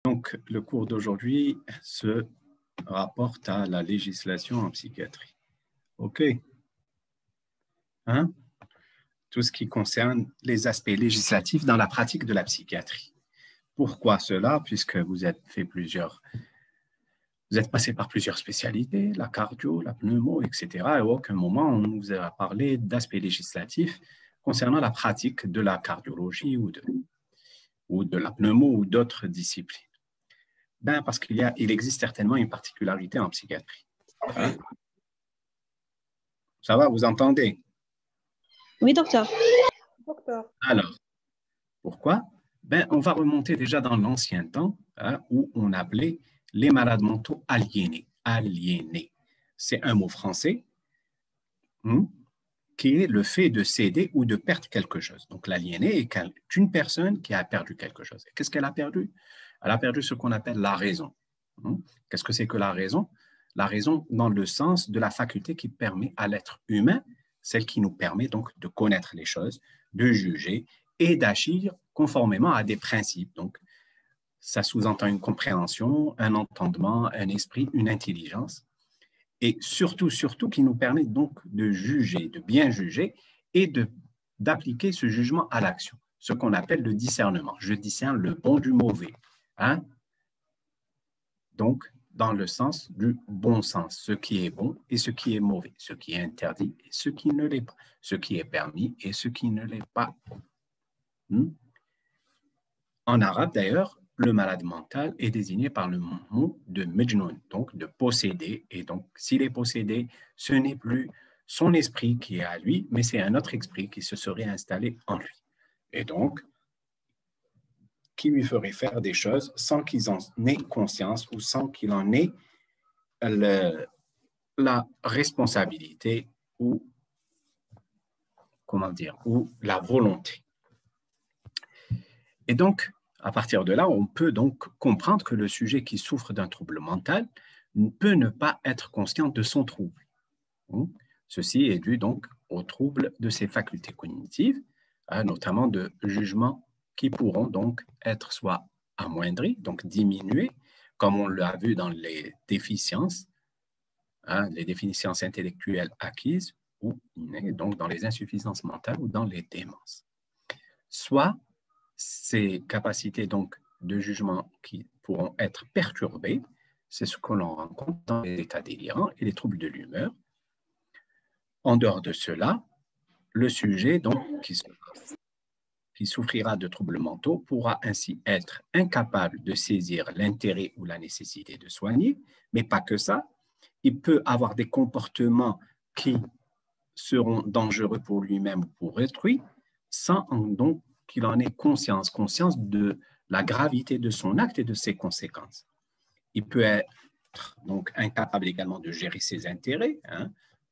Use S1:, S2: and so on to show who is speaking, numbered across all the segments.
S1: Donc, le cours d'aujourd'hui se rapporte à la législation en psychiatrie. OK. Hein? Tout ce qui concerne les aspects législatifs dans la pratique de la psychiatrie. Pourquoi cela? Puisque vous êtes passé par plusieurs spécialités, la cardio, la pneumo, etc. Et à aucun moment on vous a parlé d'aspects législatifs concernant la pratique de la cardiologie ou de la pneumo ou d'autres disciplines. Ben, parce il existe certainement une particularité en psychiatrie. Hein? Ça va, vous entendez?
S2: Oui, docteur.
S1: Alors, pourquoi? Ben, on va remonter déjà dans l'ancien temps, hein, où on appelait les malades mentaux aliénés. Aliénés. C'est un mot français qui est le fait de céder ou de perdre quelque chose. Donc, l'aliéné est une personne qui a perdu quelque chose. Qu'est-ce qu'elle a perdu? Elle a perdu ce qu'on appelle la raison. Qu'est-ce que c'est que la raison? La raison dans le sens de la faculté qui permet à l'être humain, celle qui nous permet donc de connaître les choses, de juger et d'agir conformément à des principes. Donc, ça sous-entend une compréhension, un entendement, un esprit, une intelligence. Et surtout, qui nous permet donc de juger, de bien juger et d'appliquer ce jugement à l'action, ce qu'on appelle le discernement. Je discerne le bon du mauvais. Hein? Donc, dans le sens du bon sens, ce qui est bon et ce qui est mauvais, ce qui est interdit et ce qui ne l'est pas, ce qui est permis et ce qui ne l'est pas. En arabe, d'ailleurs, le malade mental est désigné par le mot de majnoun, donc de possédé. Et donc, s'il est possédé, ce n'est plus son esprit qui est à lui, mais c'est un autre esprit qui se serait installé en lui. Et donc, qui lui ferait faire des choses sans qu'il en ait conscience ou sans qu'il en ait la responsabilité ou, ou la volonté. Et donc, à partir de là, on peut donc comprendre que le sujet qui souffre d'un trouble mental peut ne pas être conscient de son trouble. Ceci est dû donc au trouble de ses facultés cognitives, notamment de jugement, qui pourront donc être soit amoindris, donc diminués, comme on l'a vu dans les déficiences intellectuelles acquises, ou donc dans les insuffisances mentales ou dans les démences. Soit ces capacités donc de jugement qui pourront être perturbées, c'est ce que l'on rencontre dans les états délirants et les troubles de l'humeur. En dehors de cela, le sujet donc qui souffrira de troubles mentaux pourra ainsi être incapable de saisir l'intérêt ou la nécessité de soigner, mais pas que ça. Il peut avoir des comportements qui seront dangereux pour lui-même ou pour autrui, sans donc qu'il en ait conscience de la gravité de son acte et de ses conséquences. Il peut être donc incapable également de gérer ses intérêts,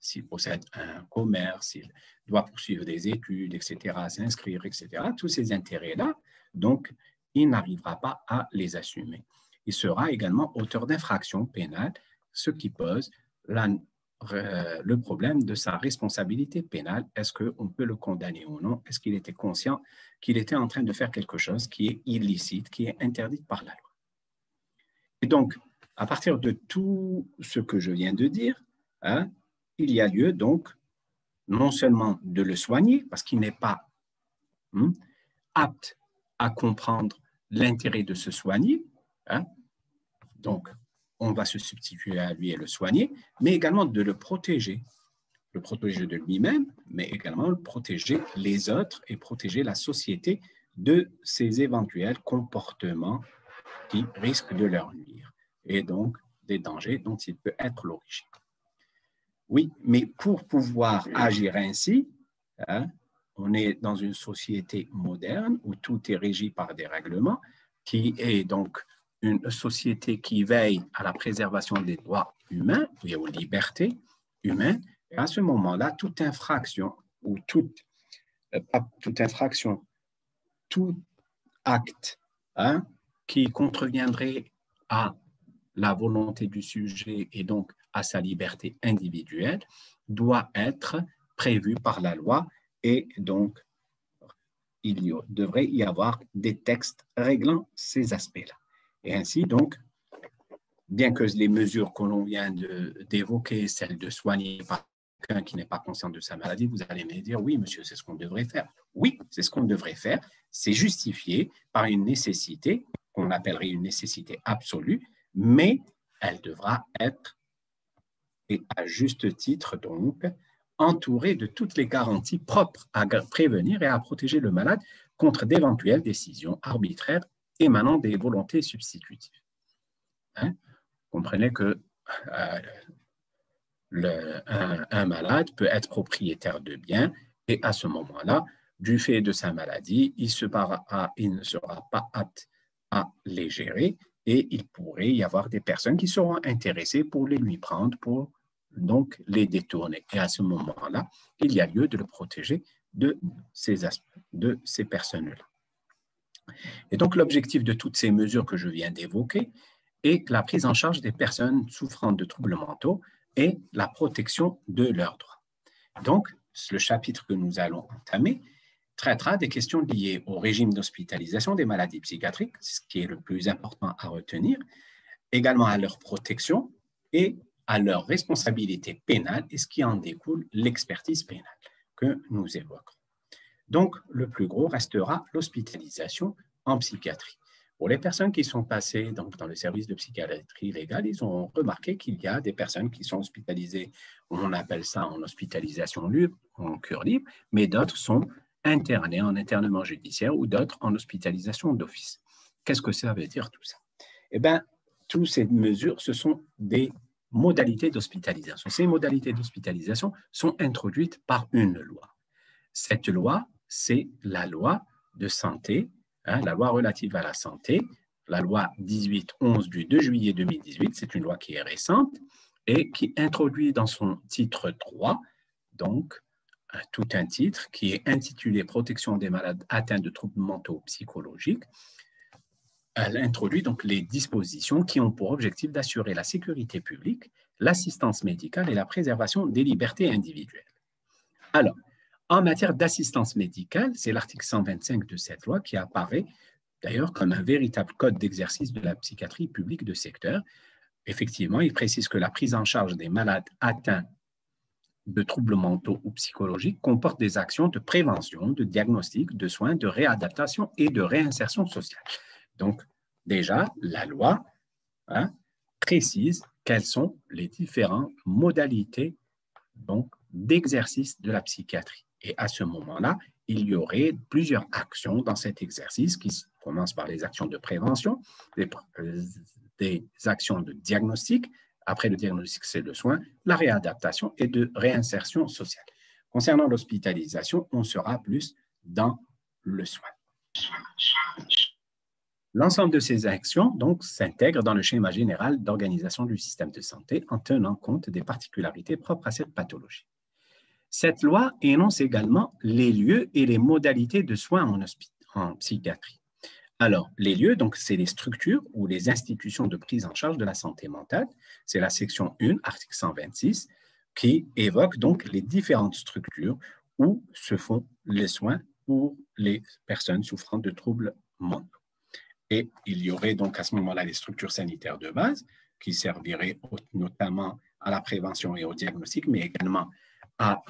S1: s'il possède un commerce, s'il doit poursuivre des études, etc., s'inscrire, etc., tous ces intérêts-là, donc il n'arrivera pas à les assumer. Il sera également auteur d'infractions pénales, ce qui pose le problème de sa responsabilité pénale. Est-ce qu'on peut le condamner ou non? Est-ce qu'il était conscient qu'il était en train de faire quelque chose qui est illicite, qui est interdit par la loi? Et donc, à partir de tout ce que je viens de dire, il y a lieu donc non seulement de le soigner, parce qu'il n'est pas apte à comprendre l'intérêt de se soigner, donc on va se substituer à lui et le soigner, mais également de le protéger de lui-même, mais également le protéger les autres et protéger la société de ces éventuels comportements qui risquent de leur nuire, et donc des dangers dont il peut être l'origine. Oui, mais pour pouvoir agir ainsi, on est dans une société moderne où tout est régi par des règlements, qui est donc une société qui veille à la préservation des droits humains et aux libertés humaines. Et à ce moment-là, toute infraction ou tout acte qui contreviendrait à la volonté du sujet et donc à sa liberté individuelle doit être prévu par la loi, et donc il devrait y avoir des textes réglant ces aspects-là. Et ainsi, donc, bien que les mesures que l'on vient d'évoquer, celles de soigner quelqu'un qui n'est pas conscient de sa maladie, vous allez me dire, oui, monsieur, c'est ce qu'on devrait faire. Oui, c'est ce qu'on devrait faire. C'est justifié par une nécessité, qu'on appellerait une nécessité absolue, mais elle devra être, et à juste titre donc, entourée de toutes les garanties propres à prévenir et à protéger le malade contre d'éventuelles décisions arbitraires émanant des volontés substitutives. Hein? Comprenez que un malade peut être propriétaire de biens et à ce moment-là, du fait de sa maladie, il ne sera pas apte à les gérer et il pourrait y avoir des personnes qui seront intéressées pour les lui prendre, pour donc les détourner. Et à ce moment-là, il y a lieu de le protéger de ces personnes-là. Et donc, l'objectif de toutes ces mesures que je viens d'évoquer est la prise en charge des personnes souffrant de troubles mentaux et la protection de leurs droits. Donc, le chapitre que nous allons entamer traitera des questions liées au régime d'hospitalisation des maladies psychiatriques, ce qui est le plus important à retenir, également à leur protection et à leur responsabilité pénale et ce qui en découle, l'expertise pénale que nous évoquerons. Donc, le plus gros restera l'hospitalisation en psychiatrie. Pour les personnes qui sont passées donc, dans le service de psychiatrie légale, ils ont remarqué qu'il y a des personnes qui sont hospitalisées, on appelle ça en hospitalisation libre, en cure libre, mais d'autres sont internées en internement judiciaire ou d'autres en hospitalisation d'office. Qu'est-ce que ça veut dire tout ça? Eh bien, toutes ces mesures, ce sont des modalités d'hospitalisation. Ces modalités d'hospitalisation sont introduites par une loi. Cette loi, c'est la loi de santé, la loi relative à la santé, la loi 1811 du 2 juillet 2018, c'est une loi qui est récente et qui introduit dans son titre 3, donc tout un titre qui est intitulé « Protection des malades atteints de troubles mentaux psychologiques ». Elle introduit donc les dispositions qui ont pour objectif d'assurer la sécurité publique, l'assistance médicale et la préservation des libertés individuelles. Alors, en matière d'assistance médicale, c'est l'article 125 de cette loi qui apparaît d'ailleurs comme un véritable code d'exercice de la psychiatrie publique de secteur. Effectivement, il précise que la prise en charge des malades atteints de troubles mentaux ou psychologiques comporte des actions de prévention, de diagnostic, de soins, de réadaptation et de réinsertion sociale. Donc, déjà, la loi précise quelles sont les différentes modalités d'exercice de la psychiatrie. Et à ce moment-là, il y aurait plusieurs actions dans cet exercice qui commencent par les actions de prévention, des actions de diagnostic. Après le diagnostic, c'est le soin, la réadaptation et de réinsertion sociale. Concernant l'hospitalisation, on sera plus dans le soin. L'ensemble de ces actions donc s'intègre dans le schéma général d'organisation du système de santé en tenant compte des particularités propres à cette pathologie. Cette loi énonce également les lieux et les modalités de soins en psychiatrie. Alors, les lieux, donc, c'est les structures ou les institutions de prise en charge de la santé mentale. C'est la section 1, article 126, qui évoque donc les différentes structures où se font les soins pour les personnes souffrant de troubles mentaux. Et il y aurait donc à ce moment-là les structures sanitaires de base qui serviraient notamment à la prévention et au diagnostic, mais également à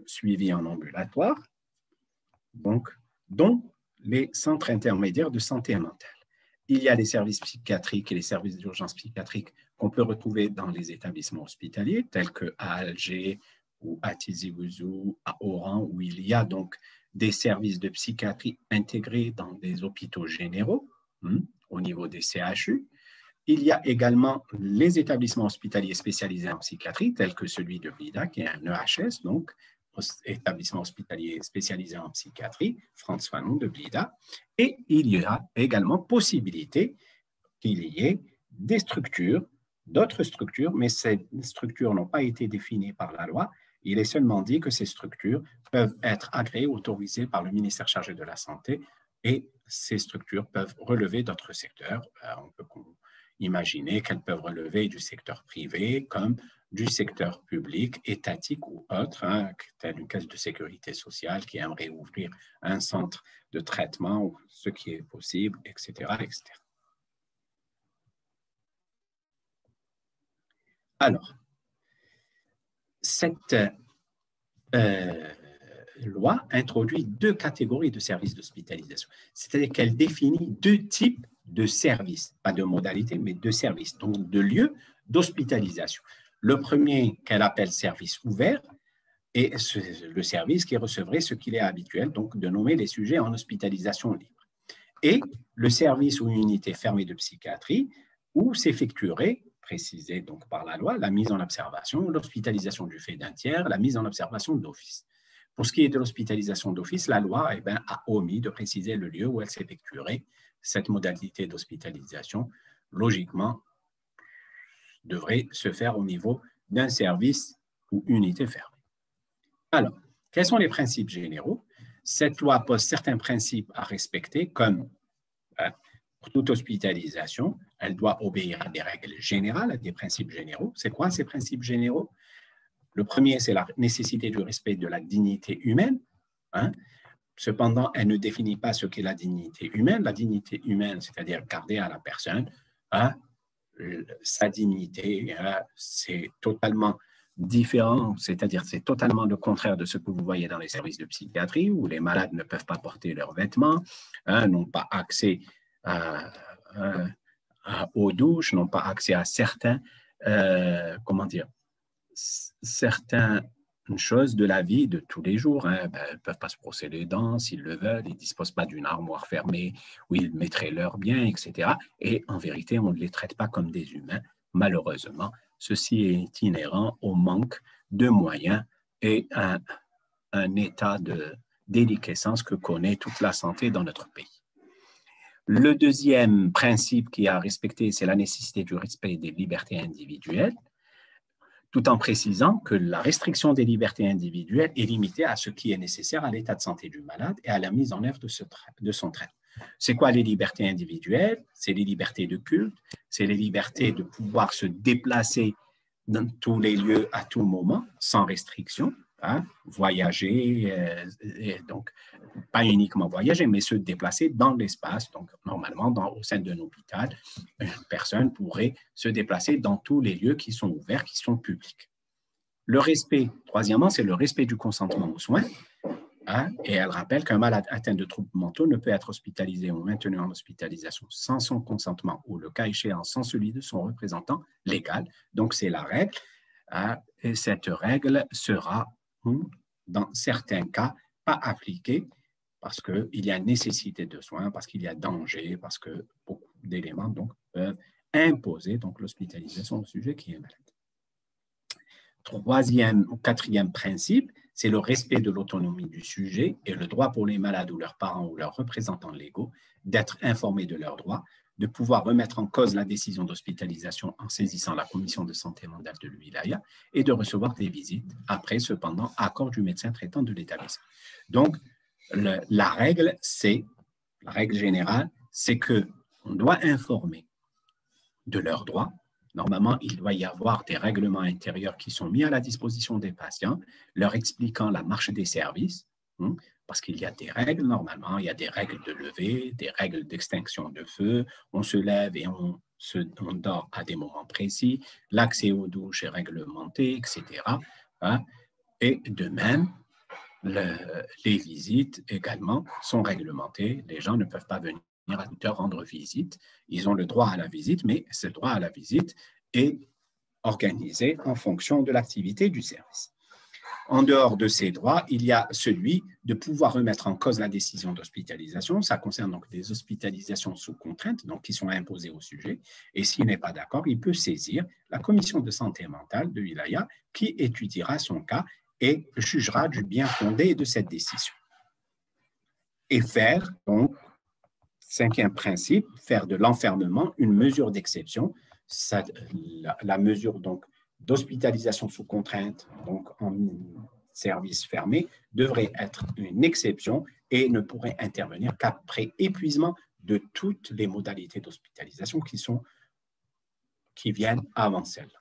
S1: suivi en ambulatoire, donc, dont les centres intermédiaires de santé mentale. Il y a les services psychiatriques et les services d'urgence psychiatrique qu'on peut retrouver dans les établissements hospitaliers, tels qu'à Alger ou à Tizi Ouzou, à Oran, où il y a donc des services de psychiatrie intégrés dans des hôpitaux généraux, au niveau des CHU. Il y a également les établissements hospitaliers spécialisés en psychiatrie, tels que celui de Blida, qui est un EHS, donc établissement hospitalier spécialisé en psychiatrie, Frantz Fanon de Blida. Et il y a également possibilité qu'il y ait des structures, d'autres structures, mais ces structures n'ont pas été définies par la loi. Il est seulement dit que ces structures peuvent être agréées, autorisées par le ministère chargé de la Santé, et ces structures peuvent relever d'autres secteurs. On peut imaginer qu'elles peuvent relever du secteur privé comme du secteur public, étatique ou autre, tel une caisse de sécurité sociale qui aimerait ouvrir un centre de traitement, ce qui est possible, etc., etc. Alors, cette loi introduit deux catégories de services d'hospitalisation, c'est-à-dire qu'elle définit deux types de services, pas de modalités, mais de services, donc de lieux d'hospitalisation. Le premier qu'elle appelle service ouvert est le service qui recevrait ce qu'il est habituel, donc de nommer les sujets en hospitalisation libre. Et le service ou unité fermée de psychiatrie où s'effectuerait, précisé donc par la loi, la mise en observation, l'hospitalisation du fait d'un tiers, la mise en observation d'office. Pour ce qui est de l'hospitalisation d'office, la loi a omis de préciser le lieu où elle s'effectuerait. Cette modalité d'hospitalisation, logiquement, devrait se faire au niveau d'un service ou unité fermée. Alors, quels sont les principes généraux? Cette loi pose certains principes à respecter, comme pour toute hospitalisation, elle doit obéir à des règles générales, à des principes généraux. C'est quoi ces principes généraux? Le premier, c'est la nécessité du respect de la dignité humaine. Cependant, elle ne définit pas ce qu'est la dignité humaine. La dignité humaine, c'est-à-dire garder à la personne sa dignité, c'est totalement différent, c'est-à-dire c'est totalement le contraire de ce que vous voyez dans les services de psychiatrie où les malades ne peuvent pas porter leurs vêtements, n'ont pas accès aux douches, n'ont pas accès à certaines choses de la vie de tous les jours. Ils ne peuvent pas se brosser les dents s'ils le veulent, ils ne disposent pas d'une armoire fermée où ils mettraient leurs biens, etc. Et en vérité, on ne les traite pas comme des humains, malheureusement. Ceci est inhérent au manque de moyens et un état de déliquescence que connaît toute la santé dans notre pays. Le deuxième principe qui est à respecter, c'est la nécessité du respect des libertés individuelles, tout en précisant que la restriction des libertés individuelles est limitée à ce qui est nécessaire à l'état de santé du malade et à la mise en œuvre de son traitement. C'est quoi les libertés individuelles? C'est les libertés de culte, c'est les libertés de pouvoir se déplacer dans tous les lieux à tout moment, sans restriction, voyager, donc pas uniquement voyager, mais se déplacer dans l'espace. Donc, normalement, au sein d'un hôpital, une personne pourrait se déplacer dans tous les lieux qui sont ouverts, qui sont publics. Le respect, troisièmement, c'est le respect du consentement aux soins. Et elle rappelle qu'un malade atteint de troubles mentaux ne peut être hospitalisé ou maintenu en hospitalisation sans son consentement ou, le cas échéant, sans celui de son représentant légal. Donc, c'est la règle. Et cette règle sera, dans certains cas, pas appliquée parce qu'il y a nécessité de soins, parce qu'il y a danger, parce que beaucoup d'éléments donc, peuvent imposer donc, l'hospitalisation au sujet qui est malade. Troisième ou quatrième principe, c'est le respect de l'autonomie du sujet et le droit pour les malades ou leurs parents ou leurs représentants légaux d'être informés de leurs droits, de pouvoir remettre en cause la décision d'hospitalisation en saisissant la commission de santé mentale de l'Wilaya et de recevoir des visites après, cependant, accord du médecin traitant de l'établissement. Donc, la règle générale, c'est qu'on doit informer de leurs droits. Normalement, il doit y avoir des règlements intérieurs qui sont mis à la disposition des patients, leur expliquant la marche des services, parce qu'il y a des règles normalement, il y a des règles de levée, des règles d'extinction de feu, on se lève et on dort à des moments précis, l'accès aux douches est réglementé, etc. Et de même, les visites également sont réglementées, les gens ne peuvent pas venir à toute heure rendre visite. Ils ont le droit à la visite, mais ce droit à la visite est organisé en fonction de l'activité du service. En dehors de ces droits, il y a celui de pouvoir remettre en cause la décision d'hospitalisation. Ça concerne donc des hospitalisations sous contrainte, donc qui sont imposées au sujet. Et s'il n'est pas d'accord, il peut saisir la commission de santé mentale de Wilaya qui étudiera son cas et jugera du bien fondé de cette décision. Et faire donc, cinquième principe, faire de l'enfermement une mesure d'exception. La mesure donc d'hospitalisation sous contrainte, donc en service fermé, devrait être une exception et ne pourrait intervenir qu'après épuisement de toutes les modalités d'hospitalisation qui viennent avant celle-là.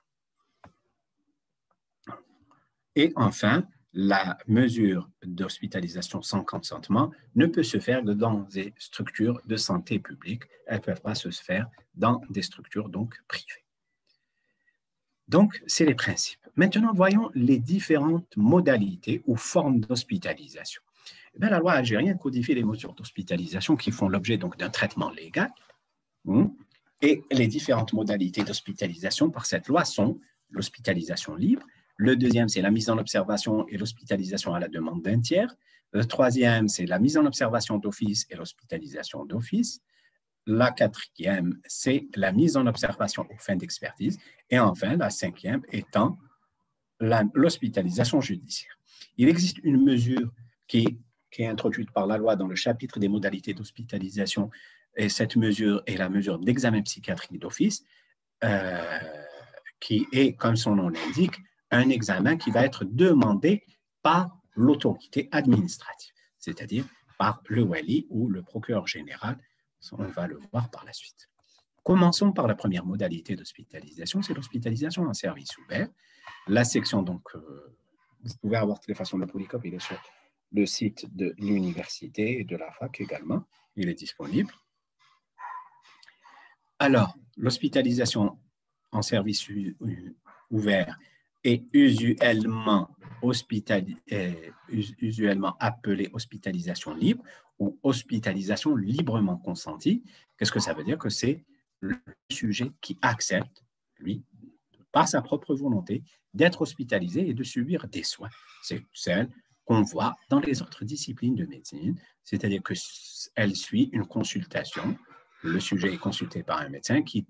S1: Et enfin, la mesure d'hospitalisation sans consentement ne peut se faire que dans des structures de santé publique. Elles ne peuvent pas se faire dans des structures donc privées. Donc, c'est les principes. Maintenant, voyons les différentes modalités ou formes d'hospitalisation. La loi algérienne codifie les mesures d'hospitalisation qui font l'objet d'un traitement légal. Et les différentes modalités d'hospitalisation par cette loi sont l'hospitalisation libre. Le deuxième, c'est la mise en observation et l'hospitalisation à la demande d'un tiers. Le troisième, c'est la mise en observation d'office et l'hospitalisation d'office. La quatrième, c'est la mise en observation aux fins d'expertise. Et enfin, la cinquième étant l'hospitalisation judiciaire. Il existe une mesure qui est introduite par la loi dans le chapitre des modalités d'hospitalisation, et cette mesure est la mesure d'examen psychiatrique d'office, qui est, comme son nom l'indique, un examen qui va être demandé par l'autorité administrative, c'est-à-dire par le wali ou le procureur général. On va le voir par la suite. Commençons par la première modalité d'hospitalisation, c'est l'hospitalisation en service ouvert. La section, donc, vous pouvez avoir de toute façon le Polycop, il est sur le site de l'université et de la fac également, il est disponible. Alors, l'hospitalisation en service ouvert est usuellement appelée hospitalisation libre ou hospitalisation librement consentie. Qu'est-ce que ça veut dire? Que c'est le sujet qui accepte, lui, par sa propre volonté, d'être hospitalisé et de subir des soins. C'est celle qu'on voit dans les autres disciplines de médecine, c'est-à-dire qu'elle suit une consultation. Le sujet est consulté par un médecin qui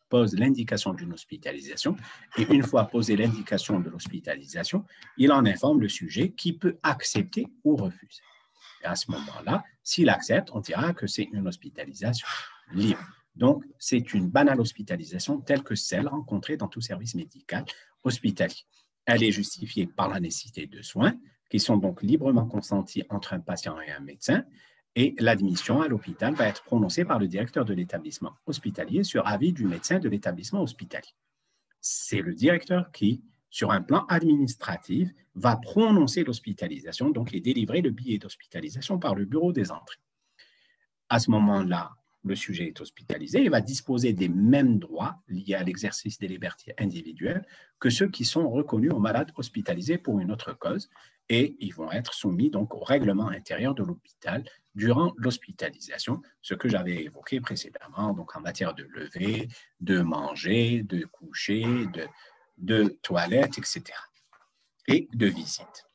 S1: pose l'indication d'une hospitalisation et une fois posée l'indication de l'hospitalisation, il en informe le sujet qui peut accepter ou refuser. Et à ce moment-là, s'il accepte, on dira que c'est une hospitalisation libre. Donc, c'est une banale hospitalisation telle que celle rencontrée dans tout service médical hospitalier. Elle est justifiée par la nécessité de soins qui sont donc librement consentis entre un patient et un médecin, et l'admission à l'hôpital va être prononcée par le directeur de l'établissement hospitalier sur avis du médecin de l'établissement hospitalier. C'est le directeur qui, sur un plan administratif, va prononcer l'hospitalisation, donc et délivrer le billet d'hospitalisation par le bureau des entrées. À ce moment-là, le sujet est hospitalisé et va disposer des mêmes droits liés à l'exercice des libertés individuelles que ceux qui sont reconnus aux malades hospitalisés pour une autre cause, et ils vont être soumis donc au règlement intérieur de l'hôpital durant l'hospitalisation, ce que j'avais évoqué précédemment, donc en matière de lever, de manger, de coucher, de toilette, etc. et de visite,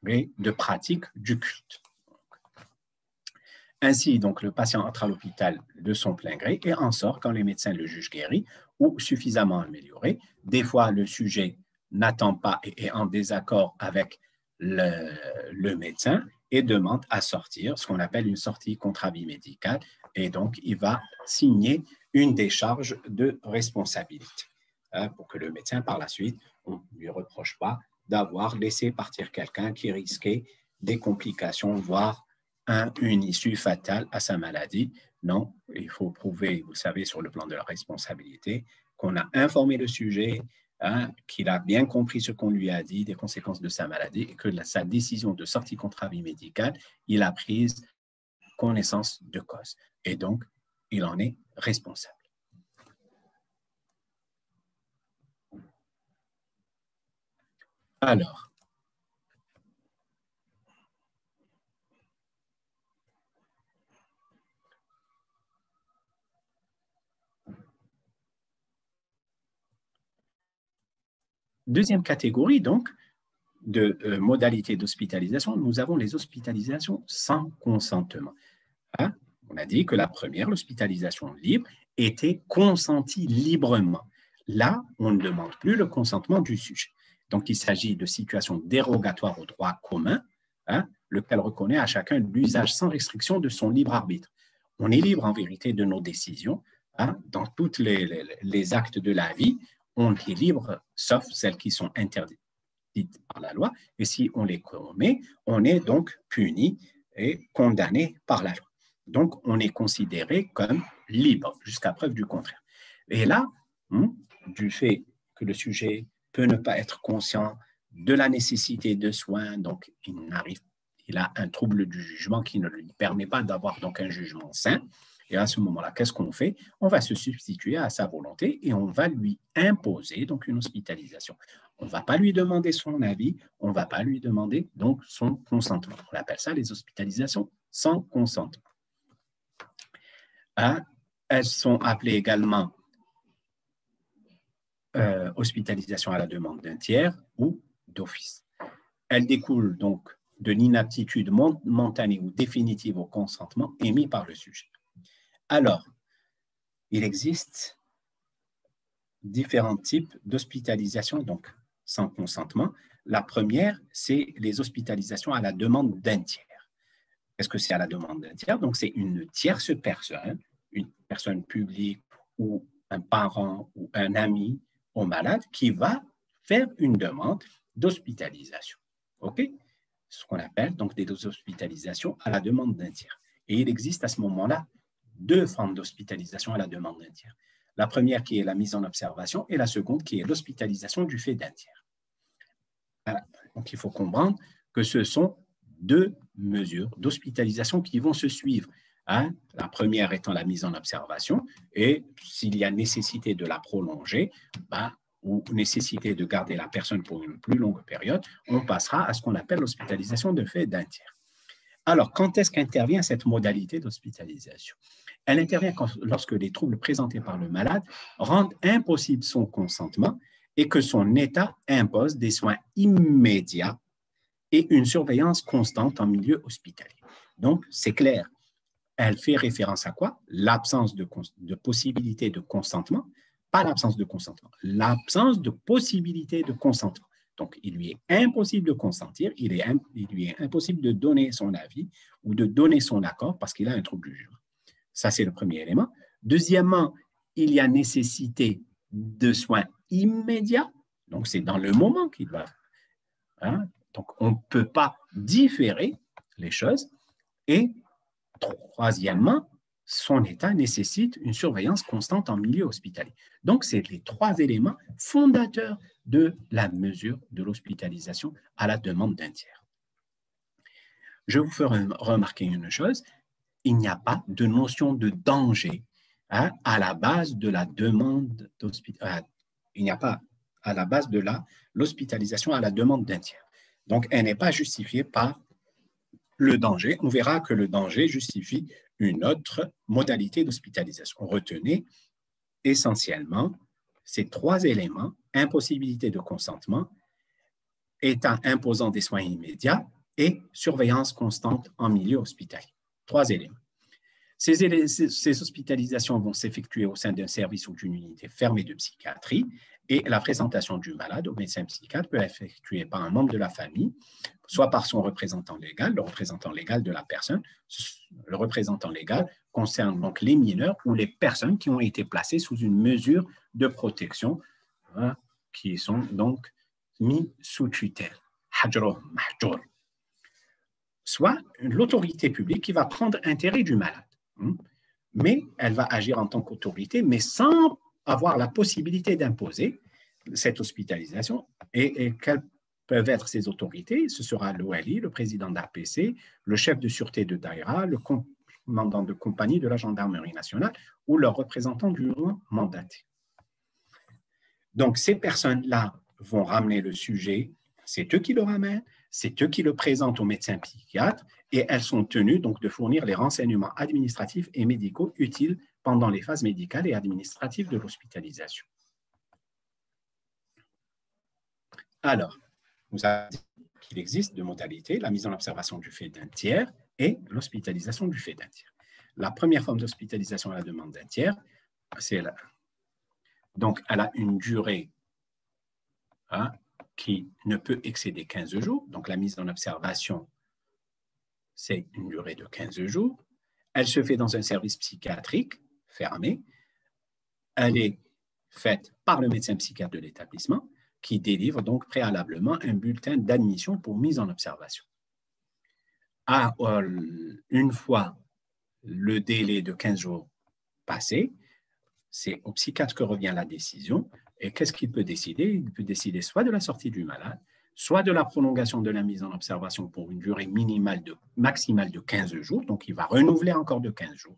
S1: et de pratique du culte. Ainsi, donc, le patient entre à l'hôpital de son plein gré et en sort quand les médecins le jugent guéri ou suffisamment amélioré. Des fois, le sujet n'attend pas et est en désaccord avec le médecin et demande à sortir, ce qu'on appelle une sortie contre avis médical, et donc il va signer une décharge de responsabilité pour que le médecin, par la suite, on ne lui reproche pas d'avoir laissé partir quelqu'un qui risquait des complications, voire une issue fatale à sa maladie. Non, il faut prouver, vous savez, sur le plan de la responsabilité, qu'on a informé le sujet, qu'il a bien compris ce qu'on lui a dit, des conséquences de sa maladie, et que sa décision de sortie contre avis médical, il a prise connaissance de cause. Et donc, il en est responsable. Alors, deuxième catégorie, donc, de modalités d'hospitalisation, nous avons les hospitalisations sans consentement. On a dit que la première, l'hospitalisation libre, était consentie librement. Là, on ne demande plus le consentement du sujet. Donc, il s'agit de situations dérogatoires au droit commun, lequel reconnaît à chacun l'usage sans restriction de son libre arbitre. On est libre en vérité de nos décisions. Dans tous les actes de la vie, on est libre, sauf celles qui sont interdites par la loi. Et si on les commet, on est donc puni et condamné par la loi. Donc, on est considéré comme libre jusqu'à preuve du contraire. Et là, du fait que le sujet peut ne pas être conscient de la nécessité de soins, donc il a un trouble du jugement qui ne lui permet pas d'avoir donc un jugement sain, Et à ce moment-là, qu'est-ce qu'on fait? On va se substituer à sa volonté et on va lui imposer donc une hospitalisation. On ne va pas lui demander son avis, on ne va pas lui demander donc son consentement. On appelle ça les hospitalisations sans consentement. Elles sont appelées également hospitalisation à la demande d'un tiers ou d'office. Elles découlent donc de l'inaptitude momentanée ou définitive au consentement émis par le sujet. Alors, il existe différents types d'hospitalisation donc sans consentement. La première, c'est les hospitalisations à la demande d'un tiers. Qu'est-ce que c'est à la demande d'un tiers? Donc, c'est une tierce personne, une personne publique ou un parent ou un ami au malade qui va faire une demande d'hospitalisation. OK? Ce qu'on appelle donc des hospitalisations à la demande d'un tiers. Et il existe à ce moment-là deux formes d'hospitalisation à la demande d'un tiers. La première qui est la mise en observation et la seconde qui est l'hospitalisation du fait d'un tiers. Donc, il faut comprendre que ce sont deux mesures d'hospitalisation qui vont se suivre. La première étant la mise en observation et s'il y a nécessité de la prolonger, ou nécessité de garder la personne pour une plus longue période, on passera à ce qu'on appelle l'hospitalisation de fait d'un tiers. Alors, quand est-ce qu'intervient cette modalité d'hospitalisation? Elle intervient lorsque les troubles présentés par le malade rendent impossible son consentement et que son état impose des soins immédiats et une surveillance constante en milieu hospitalier. Donc, c'est clair. Elle fait référence à quoi? L'absence de possibilité de consentement, pas l'absence de consentement, l'absence de possibilité de consentement. Donc, il lui est impossible de consentir, il lui est impossible de donner son avis ou de donner son accord parce qu'il a un trouble du jugement. Ça, c'est le premier élément. Deuxièmement, il y a nécessité de soins immédiats. Donc, c'est dans le moment qu'il va. Donc, on ne peut pas différer les choses. Et troisièmement, son état nécessite une surveillance constante en milieu hospitalier. Donc, c'est les trois éléments fondateurs de la mesure de l'hospitalisation à la demande d'un tiers. Je vous ferai remarquer une chose, il n'y a pas de notion de danger à la base de la demande d'hospitalisation. Il n'y a pas à la base de l'hospitalisation à la demande d'un tiers. Donc, elle n'est pas justifiée par le danger. On verra que le danger justifie une autre modalité d'hospitalisation. Retenez essentiellement ces trois éléments, impossibilité de consentement, état imposant des soins immédiats et surveillance constante en milieu hospitalier. Trois éléments. Ces hospitalisations vont s'effectuer au sein d'un service ou d'une unité fermée de psychiatrie et la présentation du malade au médecin psychiatre peut être effectuée par un membre de la famille, soit par son représentant légal, le représentant légal de la personne. Le représentant légal concerne donc les mineurs ou les personnes qui ont été placées sous une mesure de protection qui sont donc mis sous tutelle. Soit l'autorité publique qui va prendre intérêt du malade. Mais elle va agir en tant qu'autorité, mais sans avoir la possibilité d'imposer cette hospitalisation. Et quelles peuvent être ces autorités? Ce sera l'OLI, le président d'APC, le chef de sûreté de Daïra, le commandant de compagnie de la gendarmerie nationale ou leur représentant du mandaté. Donc, ces personnes-là vont ramener le sujet, c'est eux qui le ramènent, c'est eux qui le présentent au médecin psychiatre et elles sont tenues donc de fournir les renseignements administratifs et médicaux utiles pendant les phases médicales et administratives de l'hospitalisation. Alors, vous avez dit qu'il existe deux modalités, la mise en observation du fait d'un tiers et l'hospitalisation du fait d'un tiers. La première forme d'hospitalisation à la demande d'un tiers, c'est là. Donc, elle a une durée qui ne peut excéder 15 jours. Donc, la mise en observation, c'est une durée de 15 jours. Elle se fait dans un service psychiatrique fermé. Elle est faite par le médecin psychiatre de l'établissement qui délivre donc préalablement un bulletin d'admission pour mise en observation. Une fois le délai de 15 jours passé, c'est au psychiatre que revient la décision. Et qu'est-ce qu'il peut décider? Il peut décider soit de la sortie du malade, soit de la prolongation de la mise en observation pour une durée maximale de 15 jours. Donc, il va renouveler encore de 15 jours.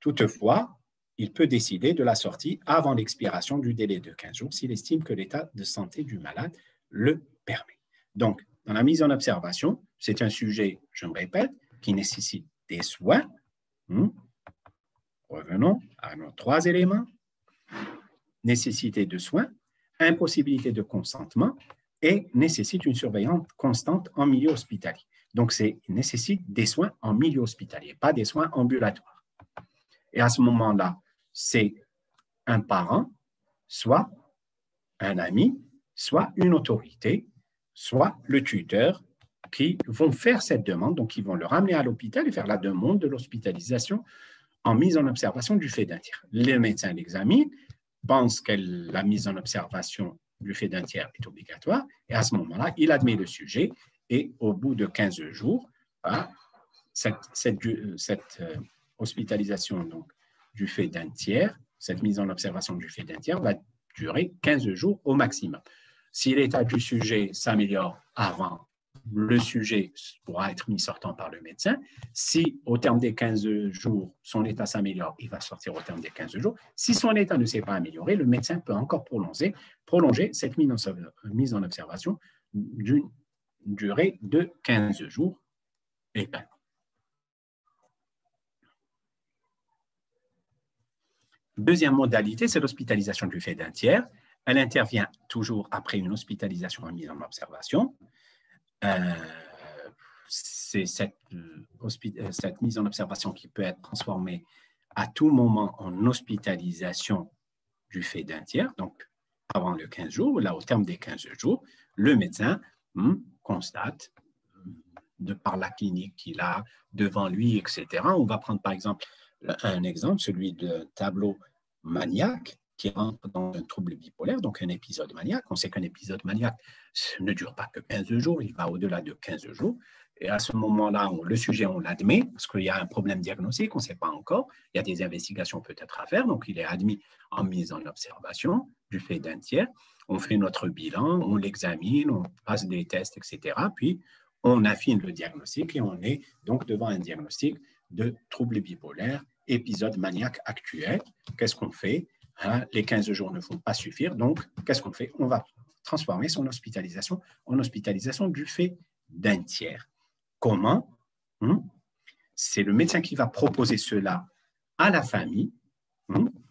S1: Toutefois, il peut décider de la sortie avant l'expiration du délai de 15 jours s'il estime que l'état de santé du malade le permet. Donc, dans la mise en observation, c'est un sujet, je me répète, qui nécessite des soins. Revenons à nos 3 éléments. Nécessité de soins, impossibilité de consentement et nécessite une surveillance constante en milieu hospitalier. Donc, c'est nécessite des soins en milieu hospitalier, pas des soins ambulatoires. Et à ce moment-là, c'est un parent, soit un ami, soit une autorité, soit le tuteur qui vont faire cette demande. Donc, ils vont le ramener à l'hôpital et faire la demande de l'hospitalisation en mise en observation du fait d'un tiers. Le médecin l'examine, pense que la mise en observation du fait d'un tiers est obligatoire, et à ce moment-là, il admet le sujet, et au bout de 15 jours, cette hospitalisation donc, du fait d'un tiers, cette mise en observation du fait d'un tiers va durer 15 jours au maximum. Si l'état du sujet s'améliore avant, le sujet pourra être mis sortant par le médecin. Si au terme des 15 jours, son état s'améliore, il va sortir au terme des 15 jours. Si son état ne s'est pas amélioré, le médecin peut encore prolonger cette mise en observation d'une durée de 15 jours également. Deuxième modalité, c'est l'hospitalisation du fait d'un tiers. Elle intervient toujours après une hospitalisation en mise en observation. C'est cette mise en observation qui peut être transformée à tout moment en hospitalisation du fait d'un tiers, donc avant le 15 jours, là au terme des 15 jours, le médecin constate, de par la clinique qu'il a devant lui, etc. On va prendre par exemple un exemple, celui de tableau maniaque qui rentre dans un trouble bipolaire, donc un épisode maniaque. On sait qu'un épisode maniaque ne dure pas que 15 jours, il va au-delà de 15 jours. Et à ce moment-là, le sujet, on l'admet, parce qu'il y a un problème diagnostique, on ne sait pas encore. Il y a des investigations peut-être à faire, donc il est admis en mise en observation du fait d'un tiers. On fait notre bilan, on l'examine, on passe des tests, etc. Puis, on affine le diagnostic et on est donc devant un diagnostic de trouble bipolaire, épisode maniaque actuel. Qu'est-ce qu'on fait? Les 15 jours ne vont pas suffire, donc qu'est-ce qu'on fait? On va transformer son hospitalisation en hospitalisation du fait d'un tiers. Comment? C'est le médecin qui va proposer cela à la famille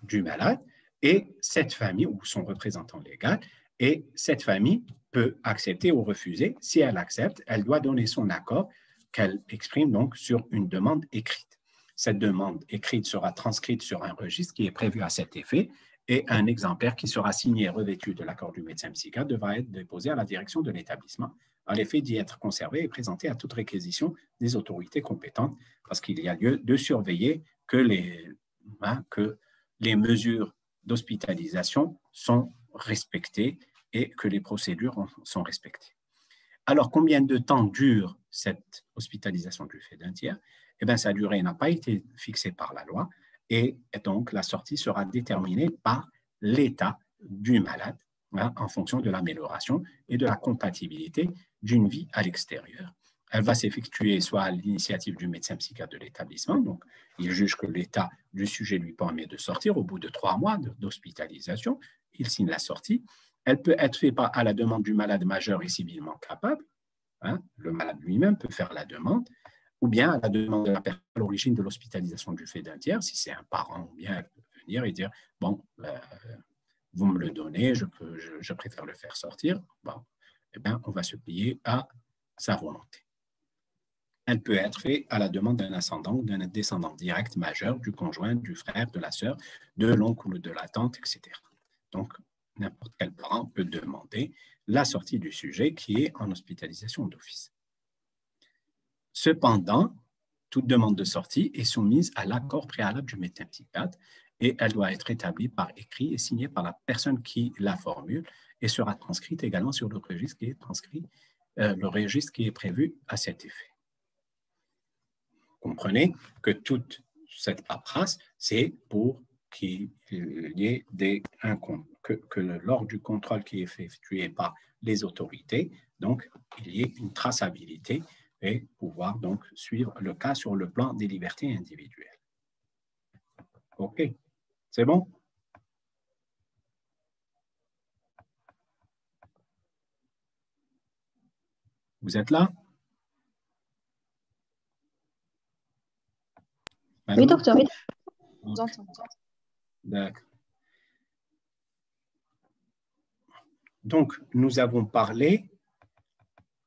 S1: du malade et cette famille ou son représentant légal, et cette famille peut accepter ou refuser. Si elle accepte, elle doit donner son accord qu'elle exprime donc sur une demande écrite. Cette demande écrite sera transcrite sur un registre qui est prévu à cet effet et un exemplaire qui sera signé et revêtu de l'accord du médecin psychiatre devra être déposé à la direction de l'établissement à l'effet d'y être conservé et présenté à toute réquisition des autorités compétentes parce qu'il y a lieu de surveiller que les mesures d'hospitalisation sont respectées et que les procédures sont respectées. Alors, combien de temps dure cette hospitalisation du fait d'un tiers? Eh bien, sa durée n'a pas été fixée par la loi et donc la sortie sera déterminée par l'état du malade en fonction de l'amélioration et de la compatibilité d'une vie à l'extérieur. Elle va s'effectuer soit à l'initiative du médecin psychiatre de l'établissement, donc il juge que l'état du sujet lui permet de sortir au bout de 3 mois d'hospitalisation, il signe la sortie. Elle peut être faite à la demande du malade majeur et civilement capable, le malade lui-même peut faire la demande, ou bien à la demande de la personne à l'origine de l'hospitalisation du fait d'un tiers, si c'est un parent, ou bien elle peut venir et dire, bon, vous me le donnez, je préfère le faire sortir, bon, eh bien, on va se plier à sa volonté. Elle peut être faite à la demande d'un ascendant ou d'un descendant direct majeur, du conjoint, du frère, de la sœur, de l'oncle ou de la tante, etc. Donc, n'importe quel parent peut demander la sortie du sujet qui est en hospitalisation d'office. Cependant, toute demande de sortie est soumise à l'accord préalable du médecin psychiatre et elle doit être établie par écrit et signée par la personne qui la formule et sera transcrite également sur le registre qui est prévu à cet effet. Comprenez que toute cette paperasse, c'est pour qu'il y ait que lors du contrôle qui est effectué par les autorités, donc il y ait une traçabilité et pouvoir donc suivre le cas sur le plan des libertés individuelles. OK. C'est bon? Vous êtes là?
S2: Oui, docteur. Oui,
S1: OK.
S2: vous entends.
S1: D'accord. Donc, nous avons parlé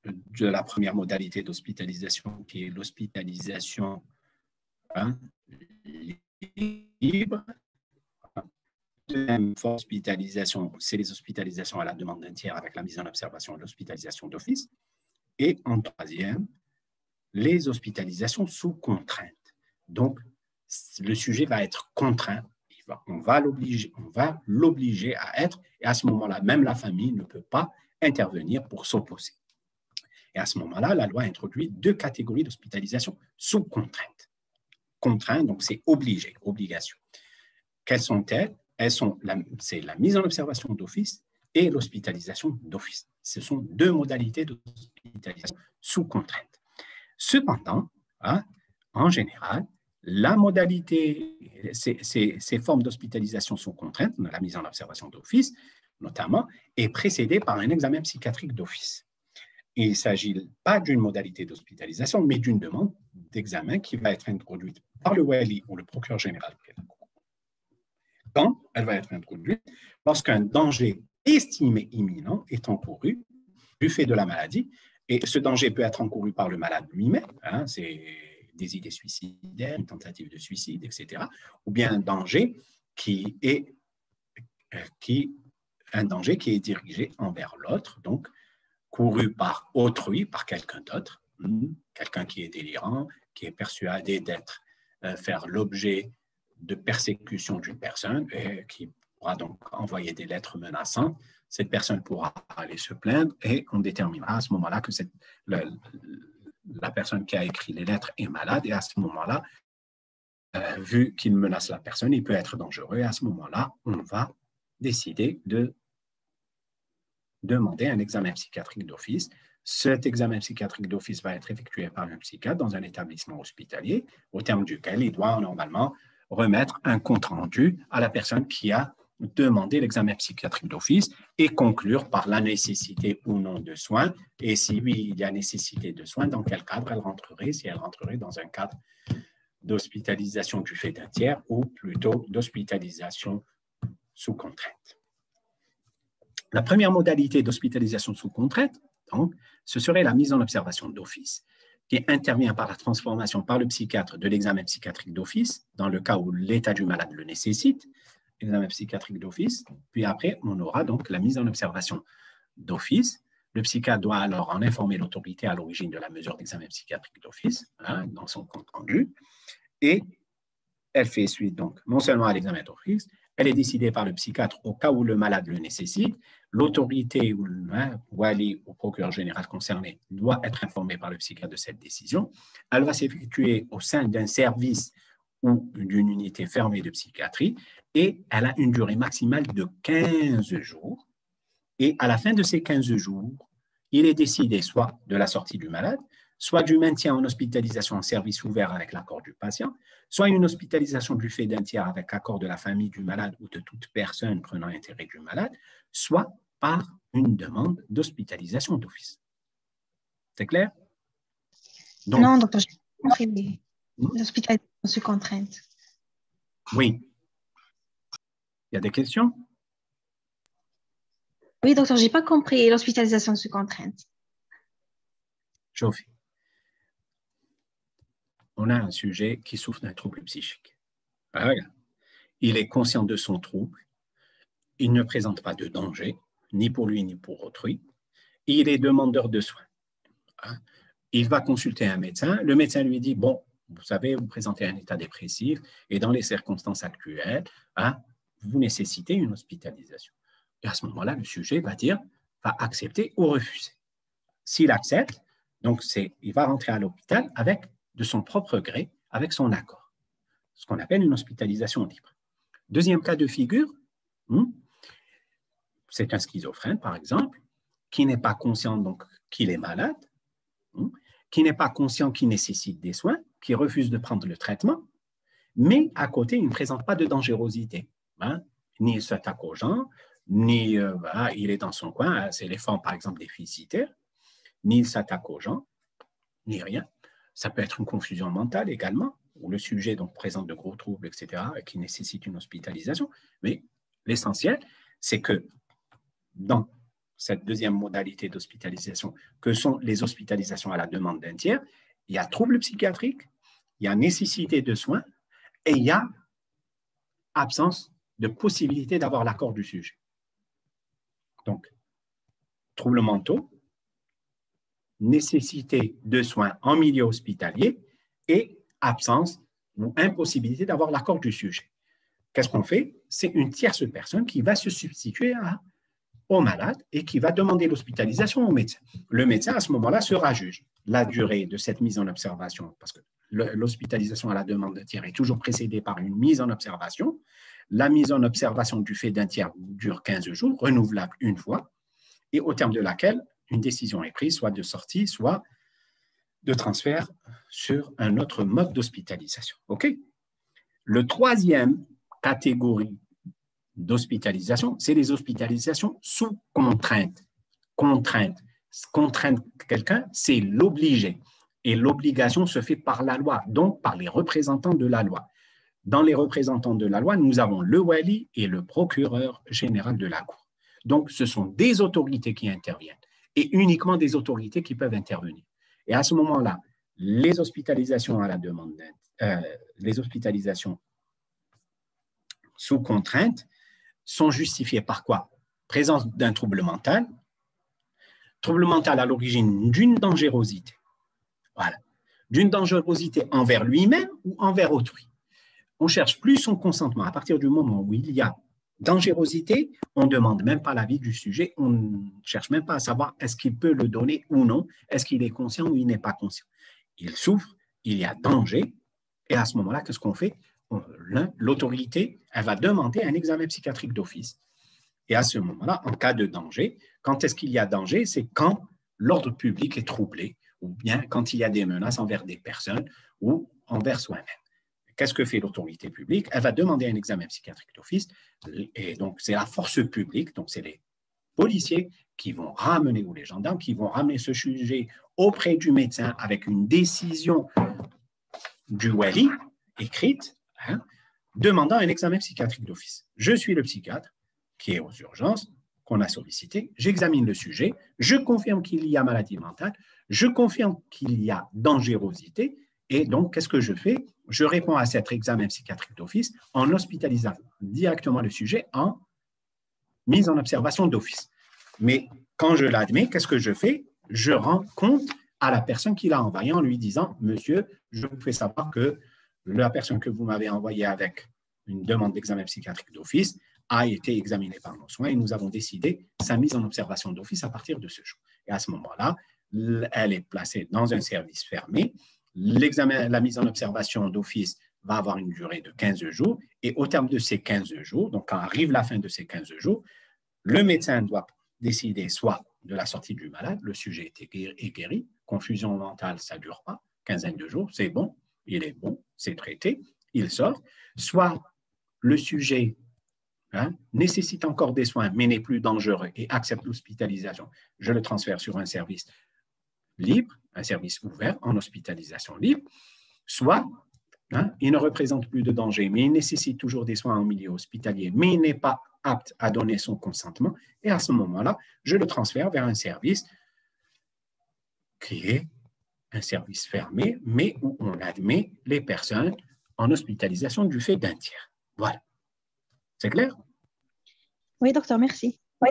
S1: de la première modalité d'hospitalisation, qui est l'hospitalisation libre. Deuxième forme d'hospitalisation, c'est les hospitalisations à la demande d'un tiers avec la mise en observation et l'hospitalisation d'office. Et en troisième, les hospitalisations sous contrainte. Donc, le sujet va être contraint. On va l'obliger à être, et à ce moment-là, même la famille ne peut pas intervenir pour s'opposer. Et à ce moment-là, la loi introduit deux catégories d'hospitalisation sous contrainte. Contrainte, donc c'est obligé, obligation. Quelles sont-elles? C'est la mise en observation d'office et l'hospitalisation d'office. Ce sont deux modalités d'hospitalisation sous contrainte. Cependant, en général, la modalité, ces formes d'hospitalisation sous contrainte, la mise en observation d'office notamment, est précédée par un examen psychiatrique d'office. Il ne s'agit pas d'une modalité d'hospitalisation, mais d'une demande d'examen qui va être introduite par le wali ou le procureur général. Quand elle va être introduite? Lorsqu'un danger estimé imminent est encouru du fait de la maladie, et ce danger peut être encouru par le malade lui-même, c'est des idées suicidaires, une tentative de suicide, etc., ou bien un danger qui est dirigé envers l'autre, donc couru par autrui, par quelqu'un d'autre, quelqu'un qui est délirant, qui est persuadé d'être, faire l'objet de persécution d'une personne et qui pourra donc envoyer des lettres menaçantes. Cette personne pourra aller se plaindre et on déterminera à ce moment-là que la personne qui a écrit les lettres est malade et à ce moment-là, vu qu'il menace la personne, il peut être dangereux et à ce moment-là, on va décider de demander un examen psychiatrique d'office. Cet examen psychiatrique d'office va être effectué par un psychiatre dans un établissement hospitalier, au terme duquel il doit normalement remettre un compte-rendu à la personne qui a demandé l'examen psychiatrique d'office et conclure par la nécessité ou non de soins. Et si oui, il y a nécessité de soins, dans quel cadre elle rentrerait, si elle rentrerait dans un cadre d'hospitalisation du fait d'un tiers ou plutôt d'hospitalisation sous contrainte. La première modalité d'hospitalisation sous contrainte, donc, ce serait la mise en observation d'office, qui intervient par la transformation par le psychiatre de l'examen psychiatrique d'office, dans le cas où l'état du malade le nécessite, l'examen psychiatrique d'office, puis après, on aura donc la mise en observation d'office. Le psychiatre doit alors en informer l'autorité à l'origine de la mesure d'examen psychiatrique d'office, dans son compte rendu, et elle fait suite donc non seulement à l'examen d'office, elle est décidée par le psychiatre au cas où le malade le nécessite. L'autorité ou le wali ou procureur général concerné doit être informé par le psychiatre de cette décision. Elle va s'effectuer au sein d'un service ou d'une unité fermée de psychiatrie et elle a une durée maximale de 15 jours. Et à la fin de ces 15 jours, il est décidé soit de la sortie du malade, soit du maintien en hospitalisation en service ouvert avec l'accord du patient, soit une hospitalisation du fait d'un tiers avec accord de la famille du malade ou de toute personne prenant intérêt du malade, soit par une demande d'hospitalisation d'office. C'est clair?
S2: Donc, non, docteur, j'ai compris l'hospitalisation sous contrainte.
S1: Oui. Il y a des questions?
S2: Oui, docteur, je n'ai pas compris l'hospitalisation sous contrainte.
S1: Sophie. On a un sujet qui souffre d'un trouble psychique. Il est conscient de son trouble, il ne présente pas de danger, ni pour lui ni pour autrui, et il est demandeur de soins. Il va consulter un médecin, le médecin lui dit, bon, vous savez, vous présentez un état dépressif, et dans les circonstances actuelles, vous nécessitez une hospitalisation. Et à ce moment-là, le sujet va accepter ou refuser. S'il accepte, donc il va rentrer à l'hôpital avec de son propre gré, avec son accord, ce qu'on appelle une hospitalisation libre. Deuxième cas de figure, c'est un schizophrène, par exemple, qui n'est pas conscient donc qu'il est malade, qui n'est pas conscient qu'il nécessite des soins, qui refuse de prendre le traitement, mais à côté, il ne présente pas de dangerosité. Hein? Ni il s'attaque aux gens, ni voilà, il est dans son coin, hein, c'est les formes, par exemple, déficitaires, ni il s'attaque aux gens, ni rien. Ça peut être une confusion mentale également, où le sujet donc, présente de gros troubles, etc., et qui nécessite une hospitalisation. Mais l'essentiel, c'est que dans cette deuxième modalité d'hospitalisation, que sont les hospitalisations à la demande d'un tiers, il y a troubles psychiatriques, il y a nécessité de soins et il y a absence de possibilité d'avoir l'accord du sujet. Donc, troubles mentaux, nécessité de soins en milieu hospitalier et absence ou impossibilité d'avoir l'accord du sujet. Qu'est-ce qu'on fait? C'est une tierce personne qui va se substituer au malade et qui va demander l'hospitalisation au médecin. Le médecin, à ce moment-là, sera juge. La durée de cette mise en observation, parce que l'hospitalisation à la demande d'un tiers est toujours précédée par une mise en observation. La mise en observation du fait d'un tiers dure 15 jours, renouvelable une fois, et au terme de laquelle une décision est prise, soit de sortie, soit de transfert sur un autre mode d'hospitalisation. OK? Le troisième catégorie d'hospitalisation, c'est les hospitalisations sous contrainte. Contraindre quelqu'un, c'est l'obliger. Et l'obligation se fait par la loi, donc par les représentants de la loi. Dans les représentants de la loi, nous avons le wali et le procureur général de la Cour. Donc, ce sont des autorités qui interviennent et uniquement des autorités qui peuvent intervenir. Et à ce moment-là, les hospitalisations à la demande, les hospitalisations sous contrainte sont justifiées par quoi? Présence d'un trouble mental à l'origine d'une dangerosité. Voilà. D'une dangerosité envers lui-même ou envers autrui. On ne cherche plus son consentement. À partir du moment où il y a dangerosité, on ne demande même pas l'avis du sujet, on ne cherche même pas à savoir est-ce qu'il peut le donner ou non, est-ce qu'il est conscient ou il n'est pas conscient. Il souffre, il y a danger, et à ce moment-là, qu'est-ce qu'on fait? L'autorité, elle va demander un examen psychiatrique d'office. Et à ce moment-là, en cas de danger, quand est-ce qu'il y a danger? C'est quand l'ordre public est troublé, ou bien quand il y a des menaces envers des personnes ou envers soi-même. Qu'est-ce que fait l'autorité publique? Elle va demander un examen psychiatrique d'office, et donc c'est la force publique, donc c'est les policiers qui vont ramener, ou les gendarmes, qui vont ramener ce sujet auprès du médecin avec une décision du wali écrite, demandant un examen psychiatrique d'office. Je suis le psychiatre qui est aux urgences, qu'on a sollicité, j'examine le sujet, je confirme qu'il y a maladie mentale, je confirme qu'il y a dangerosité, et donc qu'est-ce que je fais? Je réponds à cet examen psychiatrique d'office en hospitalisant directement le sujet en mise en observation d'office. Mais quand je l'admets, qu'est-ce que je fais? Je rends compte à la personne qui l'a envoyé en lui disant « Monsieur, je vous fais savoir que la personne que vous m'avez envoyée avec une demande d'examen psychiatrique d'office a été examinée par nos soins et nous avons décidé sa mise en observation d'office à partir de ce jour. » Et à ce moment-là, elle est placée dans un service fermé. La mise en observation d'office va avoir une durée de 15 jours et au terme de ces 15 jours, donc quand arrive la fin de ces 15 jours, le médecin doit décider soit de la sortie du malade, le sujet est guéri, confusion mentale, ça ne dure pas, quinzaine de jours, c'est bon, il est bon, c'est traité, il sort, soit le sujet nécessite encore des soins mais n'est plus dangereux et accepte l'hospitalisation, je le transfère sur un service libre, un service ouvert en hospitalisation libre, soit il ne représente plus de danger, mais il nécessite toujours des soins en milieu hospitalier, mais il n'est pas apte à donner son consentement, et à ce moment-là, je le transfère vers un service qui est un service fermé, mais où on admet les personnes en hospitalisation du fait d'un tiers. Voilà. C'est clair?
S2: Oui, docteur, merci. Oui.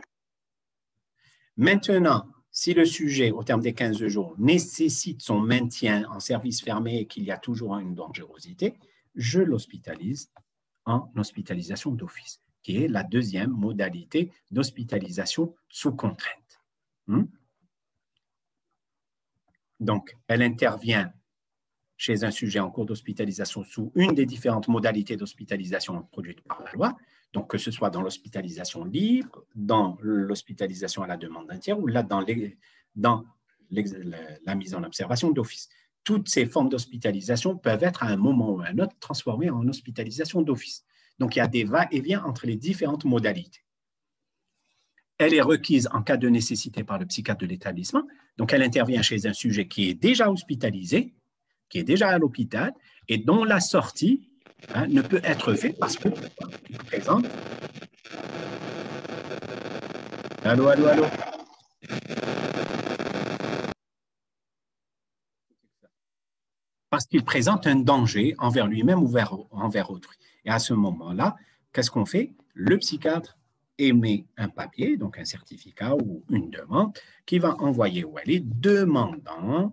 S1: Maintenant, si le sujet, au terme des 15 jours, nécessite son maintien en service fermé et qu'il y a toujours une dangerosité, je l'hospitalise en hospitalisation d'office, qui est la deuxième modalité d'hospitalisation sous contrainte. Donc, elle intervient chez un sujet en cours d'hospitalisation sous une des différentes modalités d'hospitalisation produites par la loi, donc que ce soit dans l'hospitalisation libre, dans l'hospitalisation à la demande d'un tiers ou là dans la mise en observation d'office. toutes ces formes d'hospitalisation peuvent être à un moment ou à un autre transformées en hospitalisation d'office. Donc, il y a des va-et-vient entre les différentes modalités. Elle est requise en cas de nécessité par le psychiatre de l'établissement. Donc, elle intervient chez un sujet qui est déjà hospitalisé, qui est déjà à l'hôpital et dont la sortie ne peut être faite parce que il présente. Allô, allô, allô. Parce qu'il présente un danger envers lui-même ou envers autrui. Et à ce moment-là, qu'est-ce qu'on fait? Le psychiatre émet un papier, donc un certificat ou une demande, qui va envoyer au wali demandant,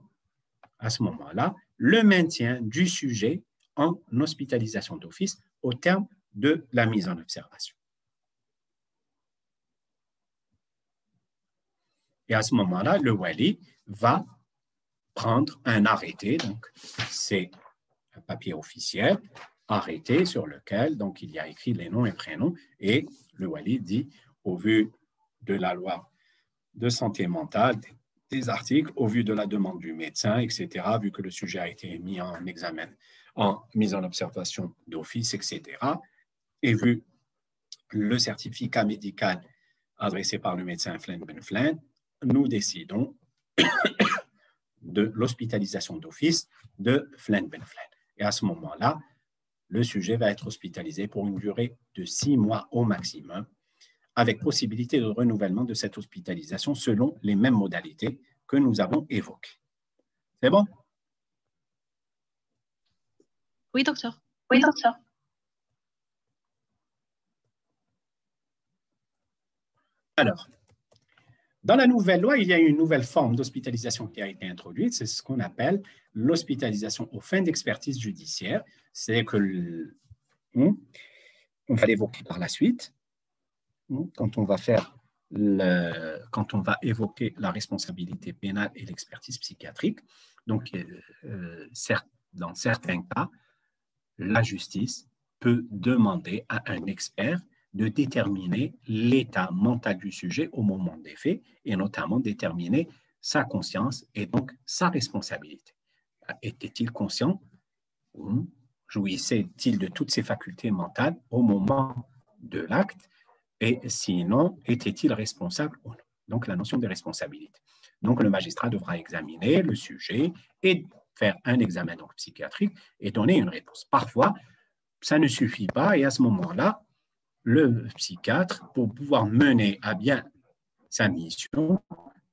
S1: à ce moment-là, le maintien du sujet en hospitalisation d'office au terme de la mise en observation. Et à ce moment-là, le wali va prendre un arrêté, donc c'est un papier officiel, arrêté sur lequel donc il y a écrit les noms et prénoms, et le wali dit, au vu de la loi de santé mentale, des articles, au vu de la demande du médecin, etc., vu que le sujet a été mis en examen, en mise en observation d'office, etc., et vu le certificat médical adressé par le médecin Flynn Ben Flynn, nous décidons de l'hospitalisation d'office de Flynn Ben Flynn. Et à ce moment-là, le sujet va être hospitalisé pour une durée de 6 mois au maximum, avec possibilité de renouvellement de cette hospitalisation selon les mêmes modalités que nous avons évoquées. C'est bon?
S2: Oui, docteur.
S3: Oui, docteur.
S1: Alors, dans la nouvelle loi, il y a une nouvelle forme d'hospitalisation qui a été introduite, c'est ce qu'on appelle l'hospitalisation aux fins d'expertise judiciaire. C'est que, on va l'évoquer par la suite, quand on va évoquer la responsabilité pénale et l'expertise psychiatrique. Donc, dans certains cas, la justice peut demander à un expert de déterminer l'état mental du sujet au moment des faits et notamment déterminer sa conscience et donc sa responsabilité. Était-il conscient ou jouissait-il de toutes ses facultés mentales au moment de l'acte et sinon, était-il responsable ou non? Donc, la notion de responsabilité. Donc, le magistrat devra examiner le sujet et faire un examen donc, psychiatrique et donner une réponse. Parfois, ça ne suffit pas et à ce moment-là, le psychiatre, pour pouvoir mener à bien sa mission,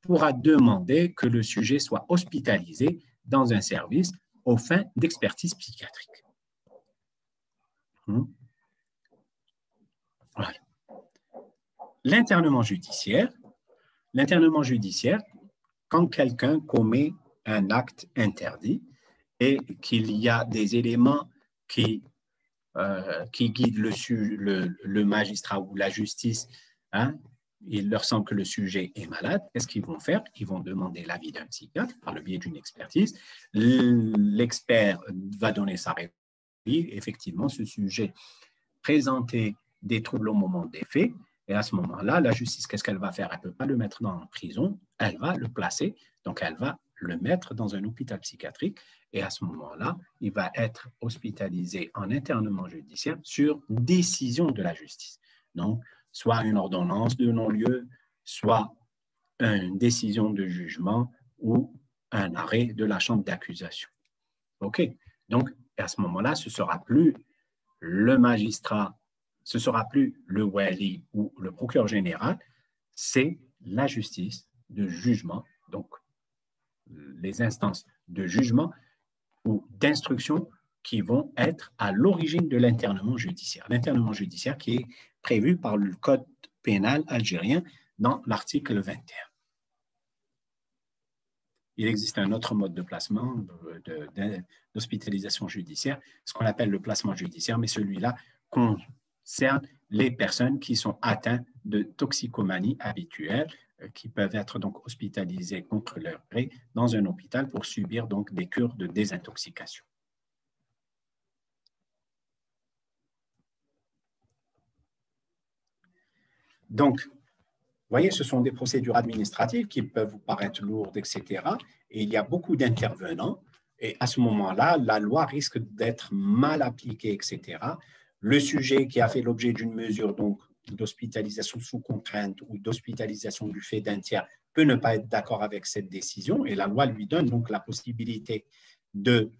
S1: pourra demander que le sujet soit hospitalisé dans un service aux fins d'expertise psychiatrique. Voilà. L'internement judiciaire, quand quelqu'un commet un acte interdit et qu'il y a des éléments qui guident le magistrat ou la justice, il leur semble que le sujet est malade, qu'est-ce qu'ils vont faire? Ils vont demander l'avis d'un psychiatre par le biais d'une expertise. L'expert va donner sa réponse. Effectivement, ce sujet présentait des troubles au moment des faits. Et à ce moment-là, la justice, qu'est-ce qu'elle va faire? Elle ne peut pas le mettre en prison, elle va le placer, donc elle va le mettre dans un hôpital psychiatrique. Et à ce moment-là, il va être hospitalisé en internement judiciaire sur décision de la justice. Donc, soit une ordonnance de non-lieu, soit une décision de jugement ou un arrêt de la chambre d'accusation. OK? Donc, à ce moment-là, ce ne sera plus le magistrat, ce ne sera plus le wali ou le procureur général, c'est la justice de jugement, donc les instances de jugement ou d'instruction qui vont être à l'origine de l'internement judiciaire. L'internement judiciaire qui est prévu par le Code pénal algérien dans l'article 21. Il existe un autre mode de placement, d'hospitalisation judiciaire, ce qu'on appelle le placement judiciaire, mais celui-là concerne les personnes qui sont atteintes de toxicomanie habituelle, qui peuvent être donc hospitalisées contre leur gré dans un hôpital pour subir donc des cures de désintoxication. Donc, vous voyez, ce sont des procédures administratives qui peuvent vous paraître lourdes, etc. Et il y a beaucoup d'intervenants Et à ce moment-là, la loi risque d'être mal appliquée, etc. Le sujet qui a fait l'objet d'une mesure donc d'hospitalisation sous contrainte ou d'hospitalisation du fait d'un tiers peut ne pas être d'accord avec cette décision et la loi lui donne donc la possibilité de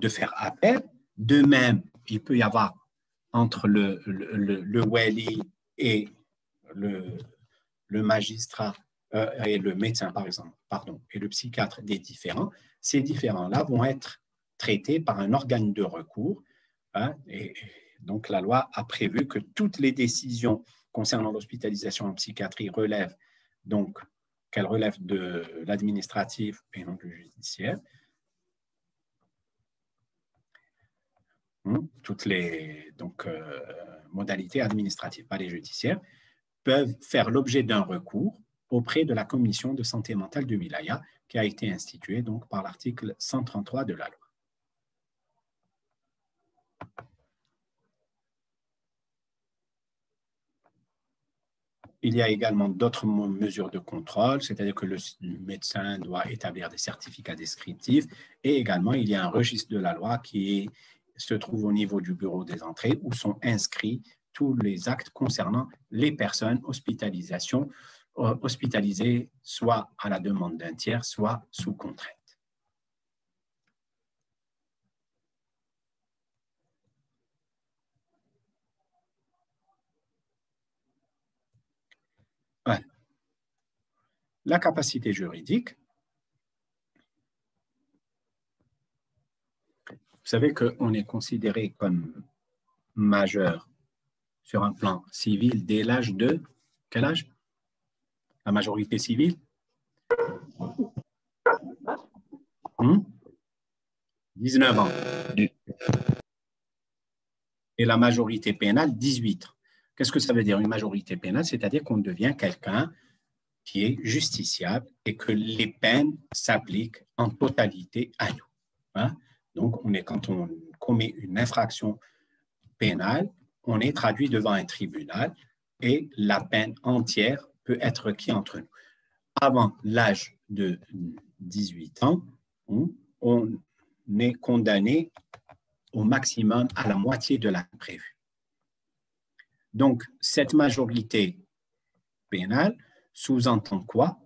S1: faire appel. De même, il peut y avoir entre le wali et le magistrat et le médecin, par exemple, et le psychiatre des différents. Ces différents-là vont être traités par un organe de recours. Et donc, la loi a prévu que toutes les décisions concernant l'hospitalisation en psychiatrie relèvent donc qu'elles relèvent de l'administratif et non du judiciaire. Toutes les modalités administratives, pas les judiciaires, peuvent faire l'objet d'un recours auprès de la commission de santé mentale de Wilaya qui a été instituée donc, par l'article 133 de la loi. Il y a également d'autres mesures de contrôle, c'est-à-dire que le médecin doit établir des certificats descriptifs et également il y a un registre de la loi qui se trouve au niveau du bureau des entrées où sont inscrits tous les actes concernant les personnes hospitalisées soit à la demande d'un tiers, soit sous contrainte. Ouais. La capacité juridique. Vous savez qu'on est considéré comme majeur sur un plan civil dès l'âge de... Quel âge? La majorité civile 19 ans. Et la majorité pénale, 18 ans. Qu'est-ce que ça veut dire une majorité pénale? C'est-à-dire qu'on devient quelqu'un qui est justiciable et que les peines s'appliquent en totalité à nous. Donc, quand on commet une infraction pénale, on est traduit devant un tribunal et la peine entière peut être requise entre nous. Avant l'âge de 18 ans, on est condamné au maximum à la moitié de la prévue. Donc, cette majorité pénale sous-entend quoi?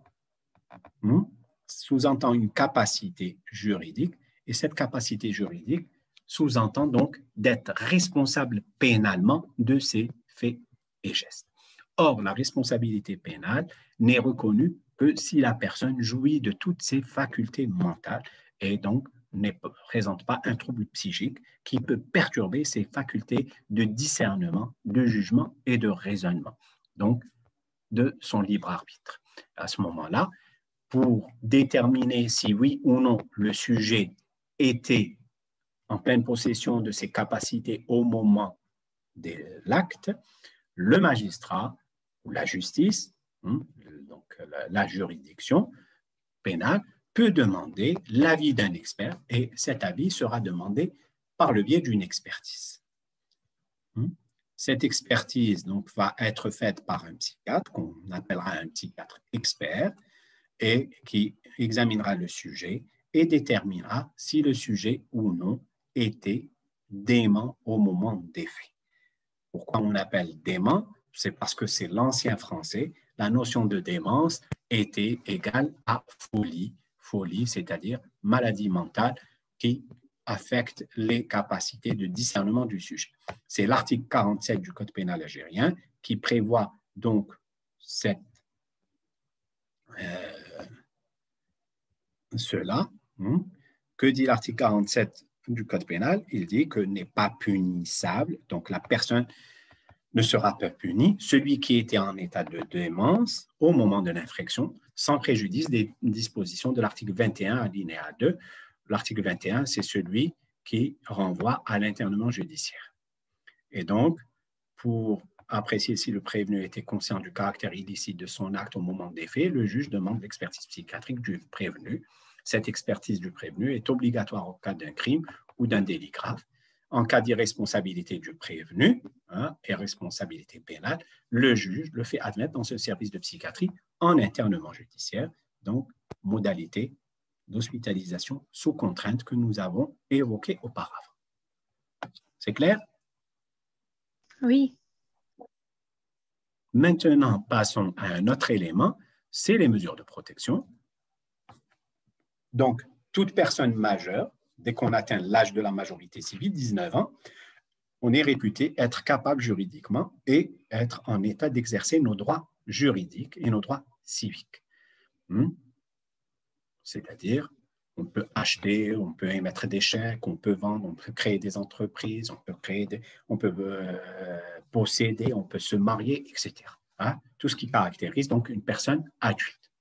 S1: Sous-entend une capacité juridique et cette capacité juridique sous-entend donc d'être responsable pénalement de ses faits et gestes. Or, la responsabilité pénale n'est reconnue que si la personne jouit de toutes ses facultés mentales et donc ne présente pas un trouble psychique qui peut perturber ses facultés de discernement, de jugement et de raisonnement, donc de son libre arbitre. À ce moment-là, pour déterminer si oui ou non le sujet était en pleine possession de ses capacités au moment de l'acte, le magistrat ou la justice, donc la juridiction pénale, peut demander l'avis d'un expert et cet avis sera demandé par le biais d'une expertise. Cette expertise donc, va être faite par un psychiatre qu'on appellera un psychiatre expert et qui examinera le sujet et déterminera si le sujet ou non était dément au moment des faits. Pourquoi on appelle dément? C'est parce que c'est l'ancien français. La notion de démence était égale à folie. Folie, c'est-à-dire maladie mentale qui affecte les capacités de discernement du sujet. C'est l'article 47 du Code pénal algérien qui prévoit donc cela. Que dit l'article 47 du Code pénal? Il dit que n'est pas punissable, donc la personne ne sera pas punie, celui qui était en état de démence au moment de l'infraction, sans préjudice des dispositions de l'article 21 alinéa 2. L'article 21, c'est celui qui renvoie à l'internement judiciaire. Et donc, pour apprécier si le prévenu était conscient du caractère illicite de son acte au moment des faits, le juge demande l'expertise psychiatrique du prévenu. Cette expertise du prévenu est obligatoire au cas d'un crime ou d'un délit grave. En cas d'irresponsabilité du prévenu et responsabilité pénale, le juge le fait admettre dans ce service de psychiatrie en internement judiciaire, donc modalité d'hospitalisation sous contrainte que nous avons évoquées auparavant. C'est clair?
S2: Oui.
S1: Maintenant, passons à un autre élément, c'est les mesures de protection. Donc, toute personne majeure, dès qu'on atteint l'âge de la majorité civile, 19 ans, on est réputé être capable juridiquement et être en état d'exercer nos droits juridiques et nos droits civiques. C'est-à-dire, on peut acheter, on peut émettre des chèques, on peut vendre, on peut créer des entreprises, on peut posséder, on peut se marier, etc. Hein? Tout ce qui caractérise donc une personne adulte.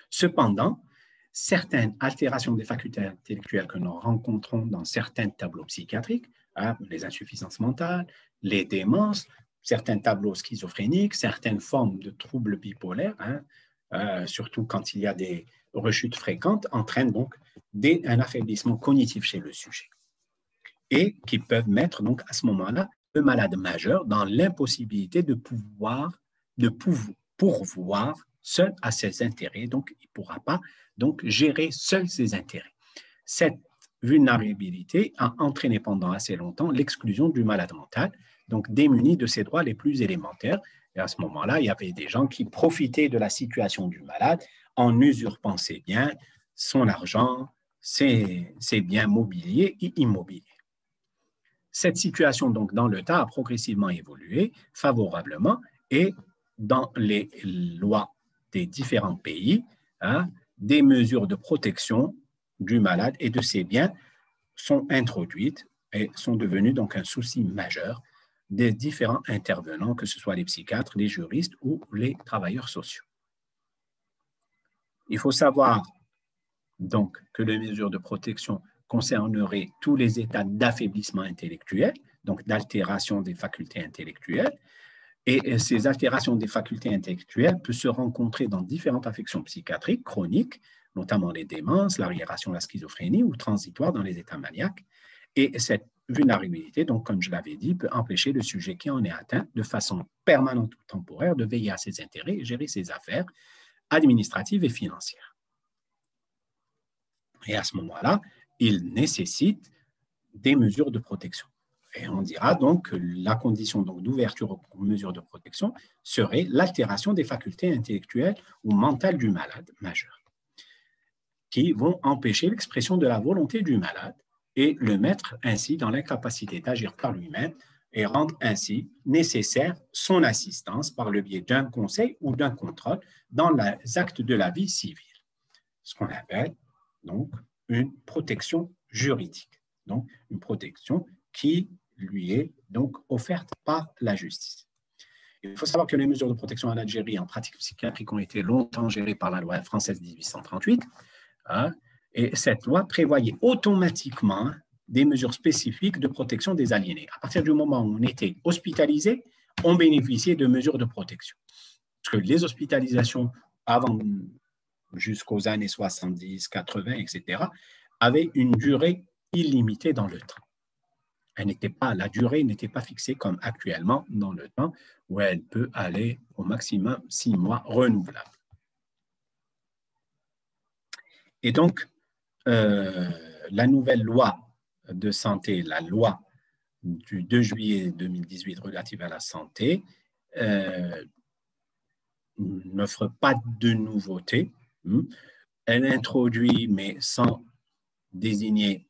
S1: Cependant, certaines altérations des facultés intellectuelles que nous rencontrons dans certains tableaux psychiatriques, hein, les insuffisances mentales, les démences, certains tableaux schizophréniques, certaines formes de troubles bipolaires, hein, surtout quand il y a des rechutes fréquentes, entraînent donc un affaiblissement cognitif chez le sujet et qui peuvent mettre donc à ce moment-là le malade majeur dans l'impossibilité de pourvoir seul à ses intérêts, donc il ne pourra pas donc gérer seul ses intérêts. Cette vulnérabilité a entraîné pendant assez longtemps l'exclusion du malade mental, donc démuni de ses droits les plus élémentaires. Et à ce moment-là, il y avait des gens qui profitaient de la situation du malade en usurpant ses biens, son argent, ses biens mobiliers et immobiliers. Cette situation, donc, dans le temps, a progressivement évolué favorablement et dans les lois des différents pays, hein, des mesures de protection du malade et de ses biens sont introduites et sont devenues donc un souci majeur des différents intervenants, que ce soit les psychiatres, les juristes ou les travailleurs sociaux. Il faut savoir donc que les mesures de protection concerneraient tous les états d'affaiblissement intellectuel, donc d'altération des facultés intellectuelles. Et ces altérations des facultés intellectuelles peuvent se rencontrer dans différentes affections psychiatriques chroniques, notamment les démences, l'arriération, la schizophrénie ou transitoires dans les états maniaques. Et cette vulnérabilité, donc, comme je l'avais dit, peut empêcher le sujet qui en est atteint de façon permanente ou temporaire de veiller à ses intérêts et gérer ses affaires administratives et financières. Et à ce moment-là, il nécessite des mesures de protection. Et on dira donc que la condition d'ouverture aux mesures de protection serait l'altération des facultés intellectuelles ou mentales du malade majeur, qui vont empêcher l'expression de la volonté du malade et le mettre ainsi dans l'incapacité d'agir par lui-même et rendre ainsi nécessaire son assistance par le biais d'un conseil ou d'un contrôle dans les actes de la vie civile, ce qu'on appelle donc une protection juridique, donc une protection qui lui est donc offerte par la justice. Il faut savoir que les mesures de protection en Algérie en pratique psychiatrique ont été longtemps gérées par la loi française de 1838, hein, et cette loi prévoyait automatiquement des mesures spécifiques de protection des aliénés. À partir du moment où on était hospitalisé, on bénéficiait de mesures de protection. Parce que les hospitalisations avant, jusqu'aux années 70, 80, etc., avaient une durée illimitée dans le temps. La durée n'était pas fixée comme actuellement dans le temps, où elle peut aller au maximum 6 mois renouvelables. Et donc, la nouvelle loi de santé, la loi du 2 juillet 2018 relative à la santé, n'offre pas de nouveautés. Elle introduit, mais sans désigner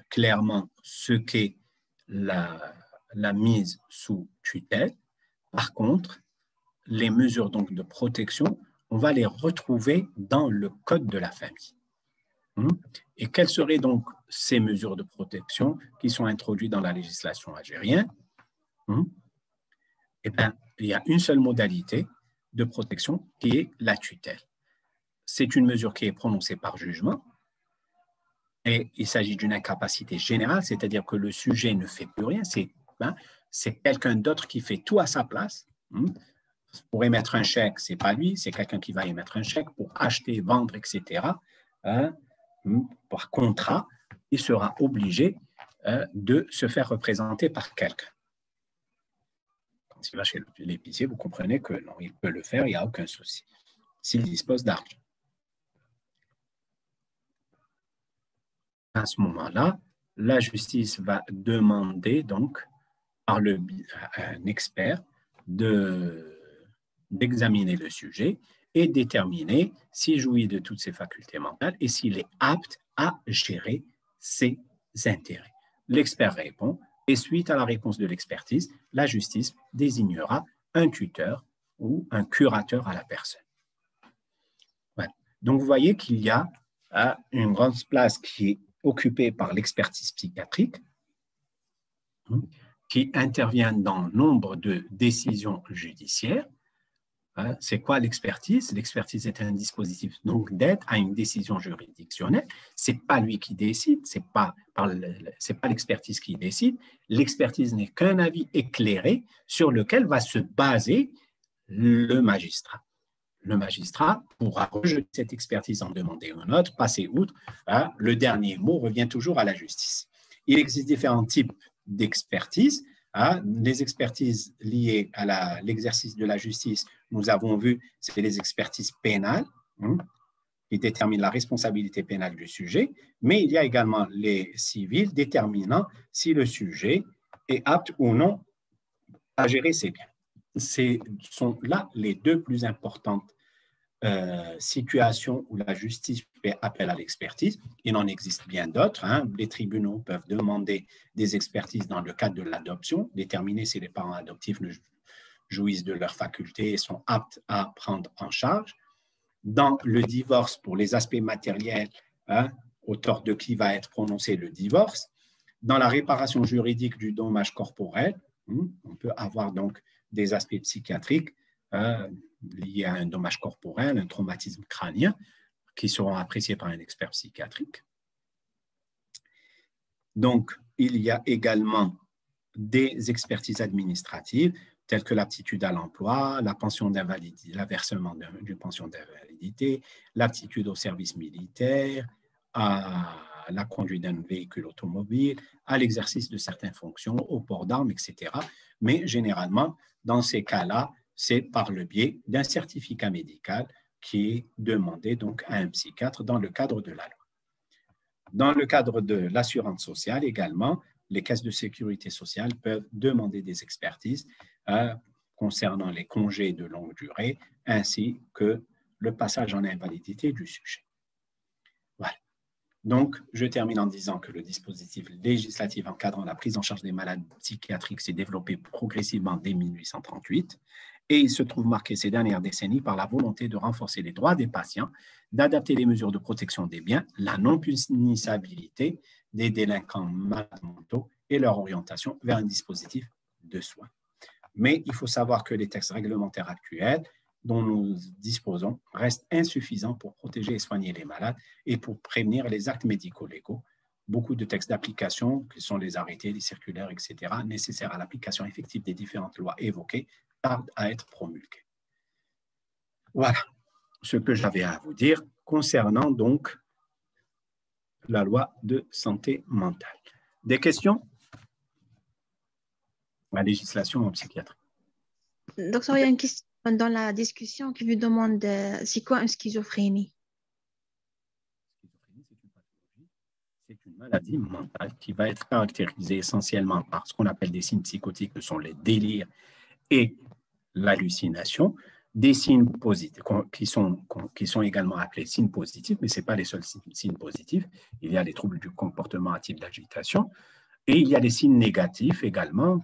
S1: clairement ce qu'est la mise sous tutelle. Par contre, les mesures donc de protection, on va les retrouver dans le code de la famille. Et quelles seraient donc ces mesures de protection qui sont introduites dans la législation algérienne? Eh bien, il y a une seule modalité de protection qui est la tutelle. C'est une mesure qui est prononcée par jugement et il s'agit d'une incapacité générale, c'est-à-dire que le sujet ne fait plus rien, c'est quelqu'un d'autre qui fait tout à sa place. Pour émettre un chèque, ce n'est pas lui, c'est quelqu'un qui va émettre un chèque pour acheter, vendre, etc. Par contrat, il sera obligé de se faire représenter par quelqu'un. Quand il va chez l'épicier, vous comprenez que non, il peut le faire, il n'y a aucun souci, s'il dispose d'argent. À ce moment-là, la justice va demander donc par un expert d'examiner le sujet et déterminer s'il jouit de toutes ses facultés mentales et s'il est apte à gérer ses intérêts. L'expert répond et suite à la réponse de l'expertise, la justice désignera un tuteur ou un curateur à la personne. Voilà. Donc, vous voyez qu'il y a une grande place qui est occupée par l'expertise psychiatrique, qui intervient dans nombre de décisions judiciaires. C'est quoi l'expertise? L'expertise est un dispositif d'aide à une décision juridictionnelle. Ce n'est pas lui qui décide, ce n'est pas l'expertise qui décide. L'expertise n'est qu'un avis éclairé sur lequel va se baser le magistrat. Le magistrat pourra rejeter cette expertise, en demander une autre, passer outre. Le dernier mot revient toujours à la justice. Il existe différents types d'expertise. Les expertises liées à l'exercice de la justice, nous avons vu, c'est les expertises pénales qui déterminent la responsabilité pénale du sujet, mais il y a également les civiles déterminant si le sujet est apte ou non à gérer ses biens. Ce sont là les deux plus importantes situations où la justice fait appel à l'expertise. Il en existe bien d'autres. Les tribunaux peuvent demander des expertises dans le cadre de l'adoption, déterminer si les parents adoptifs ne jouissent de leurs facultés et sont aptes à prendre en charge. Dans le divorce, pour les aspects matériels, au tort de qui va être prononcé le divorce. Dans la réparation juridique du dommage corporel, on peut avoir donc des aspects psychiatriques liés à un dommage corporel, un traumatisme crânien, qui seront appréciés par un expert psychiatrique. Donc, il y a également des expertises administratives, telles que l'aptitude à l'emploi, la pension d'invalidité, l'aversement d'une pension d'invalidité, l'aptitude au service militaire, à la conduite d'un véhicule automobile, à l'exercice de certaines fonctions, au port d'armes, etc. Mais généralement, dans ces cas-là, c'est par le biais d'un certificat médical qui est demandé donc à un psychiatre dans le cadre de la loi. Dans le cadre de l'assurance sociale également, les caisses de sécurité sociale peuvent demander des expertises concernant les congés de longue durée ainsi que le passage en invalidité du sujet. Voilà. Donc, je termine en disant que le dispositif législatif encadrant la prise en charge des malades psychiatriques s'est développé progressivement dès 1838 et il se trouve marqué ces dernières décennies par la volonté de renforcer les droits des patients, d'adapter les mesures de protection des biens, la non-punissabilité des délinquants malades mentaux et leur orientation vers un dispositif de soins. Mais il faut savoir que les textes réglementaires actuels dont nous disposons restent insuffisants pour protéger et soigner les malades et pour prévenir les actes médico-légaux. Beaucoup de textes d'application, qui sont les arrêtés, les circulaires, etc., nécessaires à l'application effective des différentes lois évoquées, tardent à être promulgués. Voilà ce que j'avais à vous dire concernant donc la loi de santé mentale. Des questions? La législation en psychiatrie.
S2: Docteur, il y a une question dans la discussion qui vous demande c'est quoi une schizophrénie?
S1: C'est une maladie mentale qui va être caractérisée essentiellement par ce qu'on appelle des signes psychotiques, que sont les délires et l'hallucination, des signes positifs qui sont également appelés signes positifs, mais ce n'est pas les seuls signes positifs. Il y a les troubles du comportement à type d'agitation et il y a des signes négatifs également,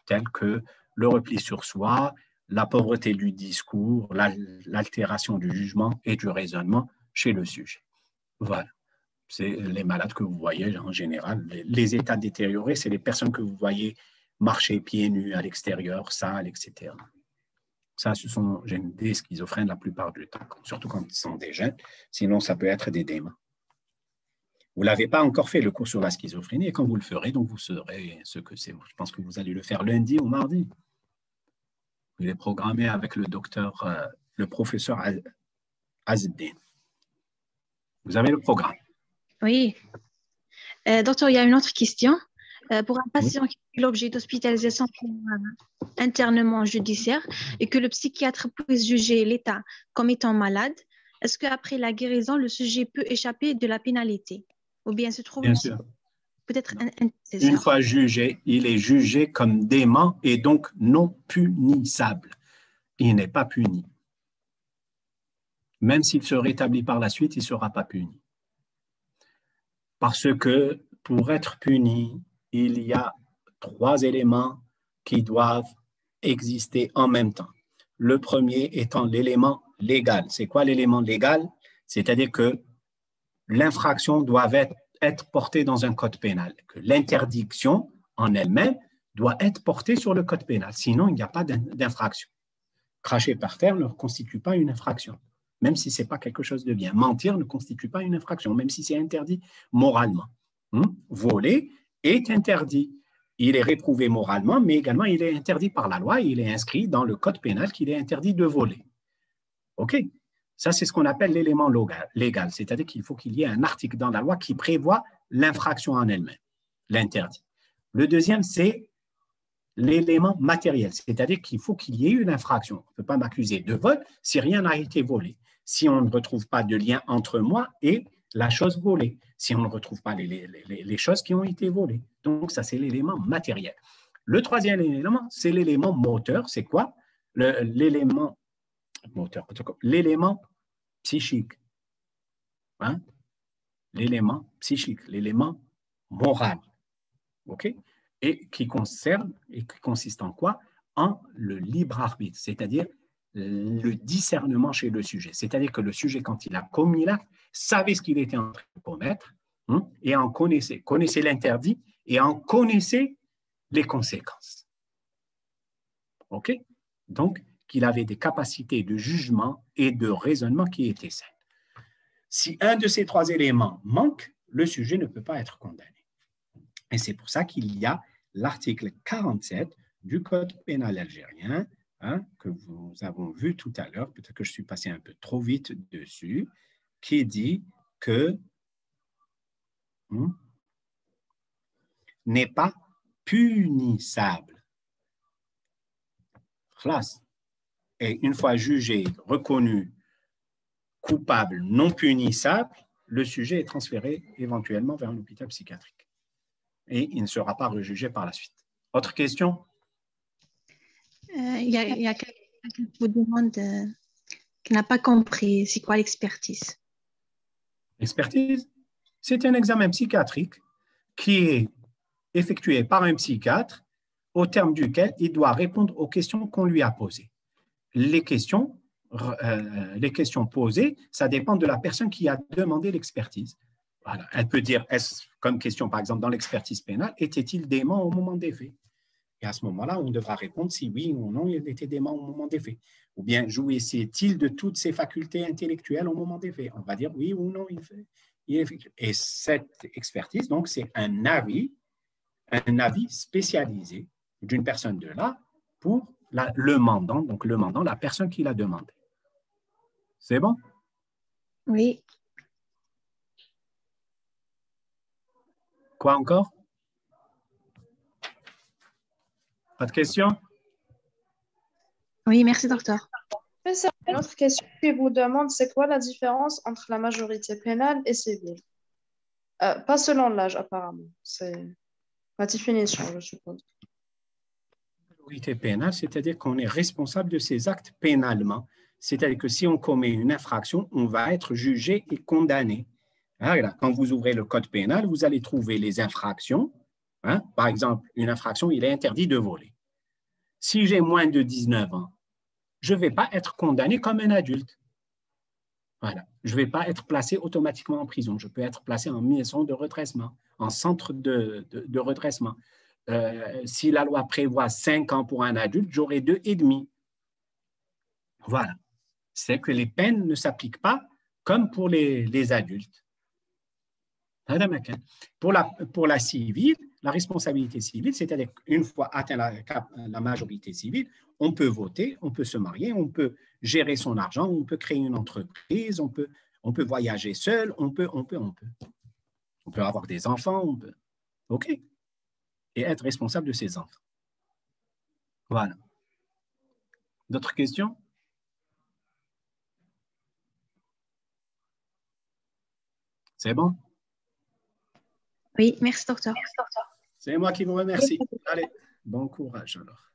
S1: tels que le repli sur soi, la pauvreté du discours, l'altération du jugement et du raisonnement chez le sujet. Voilà. C'est les malades que vous voyez en général. Les états détériorés, c'est les personnes que vous voyez marcher pieds nus à l'extérieur, sales, etc. Ça, ce sont des schizophrènes la plupart du temps, surtout quand ils sont des jeunes. Sinon, ça peut être des démons. Vous ne l'avez pas encore fait, le cours sur la schizophrénie, et quand vous le ferez, donc vous saurez ce que c'est. Je pense que vous allez le faire lundi ou mardi. Il est programmé avec le professeur Azeddin. Vous avez le programme.
S2: Oui. Docteur, il y a une autre question. Pour un patient qui fait l'objet d'hospitalisation pour un internement judiciaire et que le psychiatre puisse juger l'état comme étant malade, est-ce qu'après la guérison, le sujet peut échapper de la pénalité? Ou bien se trouve
S1: Bien sûr.
S2: peut-être
S1: Une fois jugé, il est jugé comme dément et donc non punissable. Il n'est pas puni. Même s'il se rétablit par la suite, il ne sera pas puni. Parce que pour être puni, il y a 3 éléments qui doivent exister en même temps. Le premier étant l'élément légal. C'est quoi l'élément légal? C'est-à-dire que l'infraction doit être portée dans un code pénal, que l'interdiction en elle-même doit être portée sur le code pénal. Sinon, il n'y a pas d'infraction. Cracher par terre ne constitue pas une infraction, même si ce n'est pas quelque chose de bien. Mentir ne constitue pas une infraction, même si c'est interdit moralement. Voler est interdit. Il est réprouvé moralement, mais également il est interdit par la loi. Il est inscrit dans le code pénal qu'il est interdit de voler. OK? Ça, c'est ce qu'on appelle l'élément légal, c'est-à-dire qu'il faut qu'il y ait un article dans la loi qui prévoit l'infraction en elle-même, l'interdit. Le deuxième, c'est l'élément matériel, c'est-à-dire qu'il faut qu'il y ait une infraction. On ne peut pas m'accuser de vol si rien n'a été volé, si on ne retrouve pas de lien entre moi et la chose volée, si on ne retrouve pas les choses qui ont été volées. Donc, ça, c'est l'élément matériel. Le troisième élément, c'est l'élément moteur. C'est quoi? L'élément moteur, l'élément psychique. Hein? L'élément psychique, l'élément moral. OK? Et qui concerne et qui consiste en quoi? En le libre arbitre, c'est-à-dire le discernement chez le sujet. C'est-à-dire que le sujet, quand il a commis l'acte, savait ce qu'il était en train de commettre et en connaissait l'interdit et en connaissait les conséquences. OK? Donc, qu'il avait des capacités de jugement et de raisonnement qui étaient saines. Si un de ces 3 éléments manque, le sujet ne peut pas être condamné. Et c'est pour ça qu'il y a l'article 47 du Code pénal algérien, que nous avons vu tout à l'heure, peut-être que je suis passé un peu trop vite dessus, qui dit que n'est pas punissable. Et une fois jugé, reconnu coupable, non punissable, le sujet est transféré éventuellement vers un hôpital psychiatrique. Et il ne sera pas rejugé par la suite. Autre question?
S2: Il y a quelqu'un qui vous demande, qui n'a pas compris, c'est quoi l'expertise?
S1: L'expertise, c'est un examen psychiatrique qui est effectué par un psychiatre au terme duquel il doit répondre aux questions qu'on lui a posées. Les questions posées, ça dépend de la personne qui a demandé l'expertise. Voilà. Elle peut dire, comme question par exemple dans l'expertise pénale, était-il dément au moment des faits? Et à ce moment-là, on devra répondre si oui ou non il était dément au moment des faits. Ou bien jouissait-il de toutes ses facultés intellectuelles au moment des faits? On va dire oui ou non il effectue. Et cette expertise, donc, c'est un avis spécialisé d'une personne de là pour le mandant, donc le mandant, la personne qui l'a demandé. C'est bon?
S2: Oui.
S1: Quoi encore? Pas de questions?
S2: Oui, merci, docteur.
S3: C'est une autre question qui vous demande, c'est quoi la différence entre la majorité pénale et civile? Pas selon l'âge, apparemment. C'est la définition, je suppose.
S1: La majorité pénale, c'est-à-dire qu'on est responsable de ses actes pénalement. C'est-à-dire que si on commet une infraction, on va être jugé et condamné. Voilà. Quand vous ouvrez le code pénal, vous allez trouver les infractions. Par exemple, une infraction, il est interdit de voler. Si j'ai moins de 19 ans, je ne vais pas être condamné comme un adulte. Voilà. Je ne vais pas être placé automatiquement en prison. Je peux être placé en maison de redressement, en centre de redressement. Si la loi prévoit 5 ans pour un adulte, j'aurai 2 et demi. Voilà. C'est que les peines ne s'appliquent pas comme pour les adultes. Pour la civile, la responsabilité civile, c'est-à-dire qu'une fois atteint la majorité civile, on peut voter, on peut se marier, on peut gérer son argent, on peut créer une entreprise, on peut voyager seul, on peut avoir des enfants, OK? Et être responsable de ses enfants. Voilà. D'autres questions? C'est bon?
S2: Oui, merci, docteur.
S1: C'est moi qui vous remercie. Allez, bon courage alors.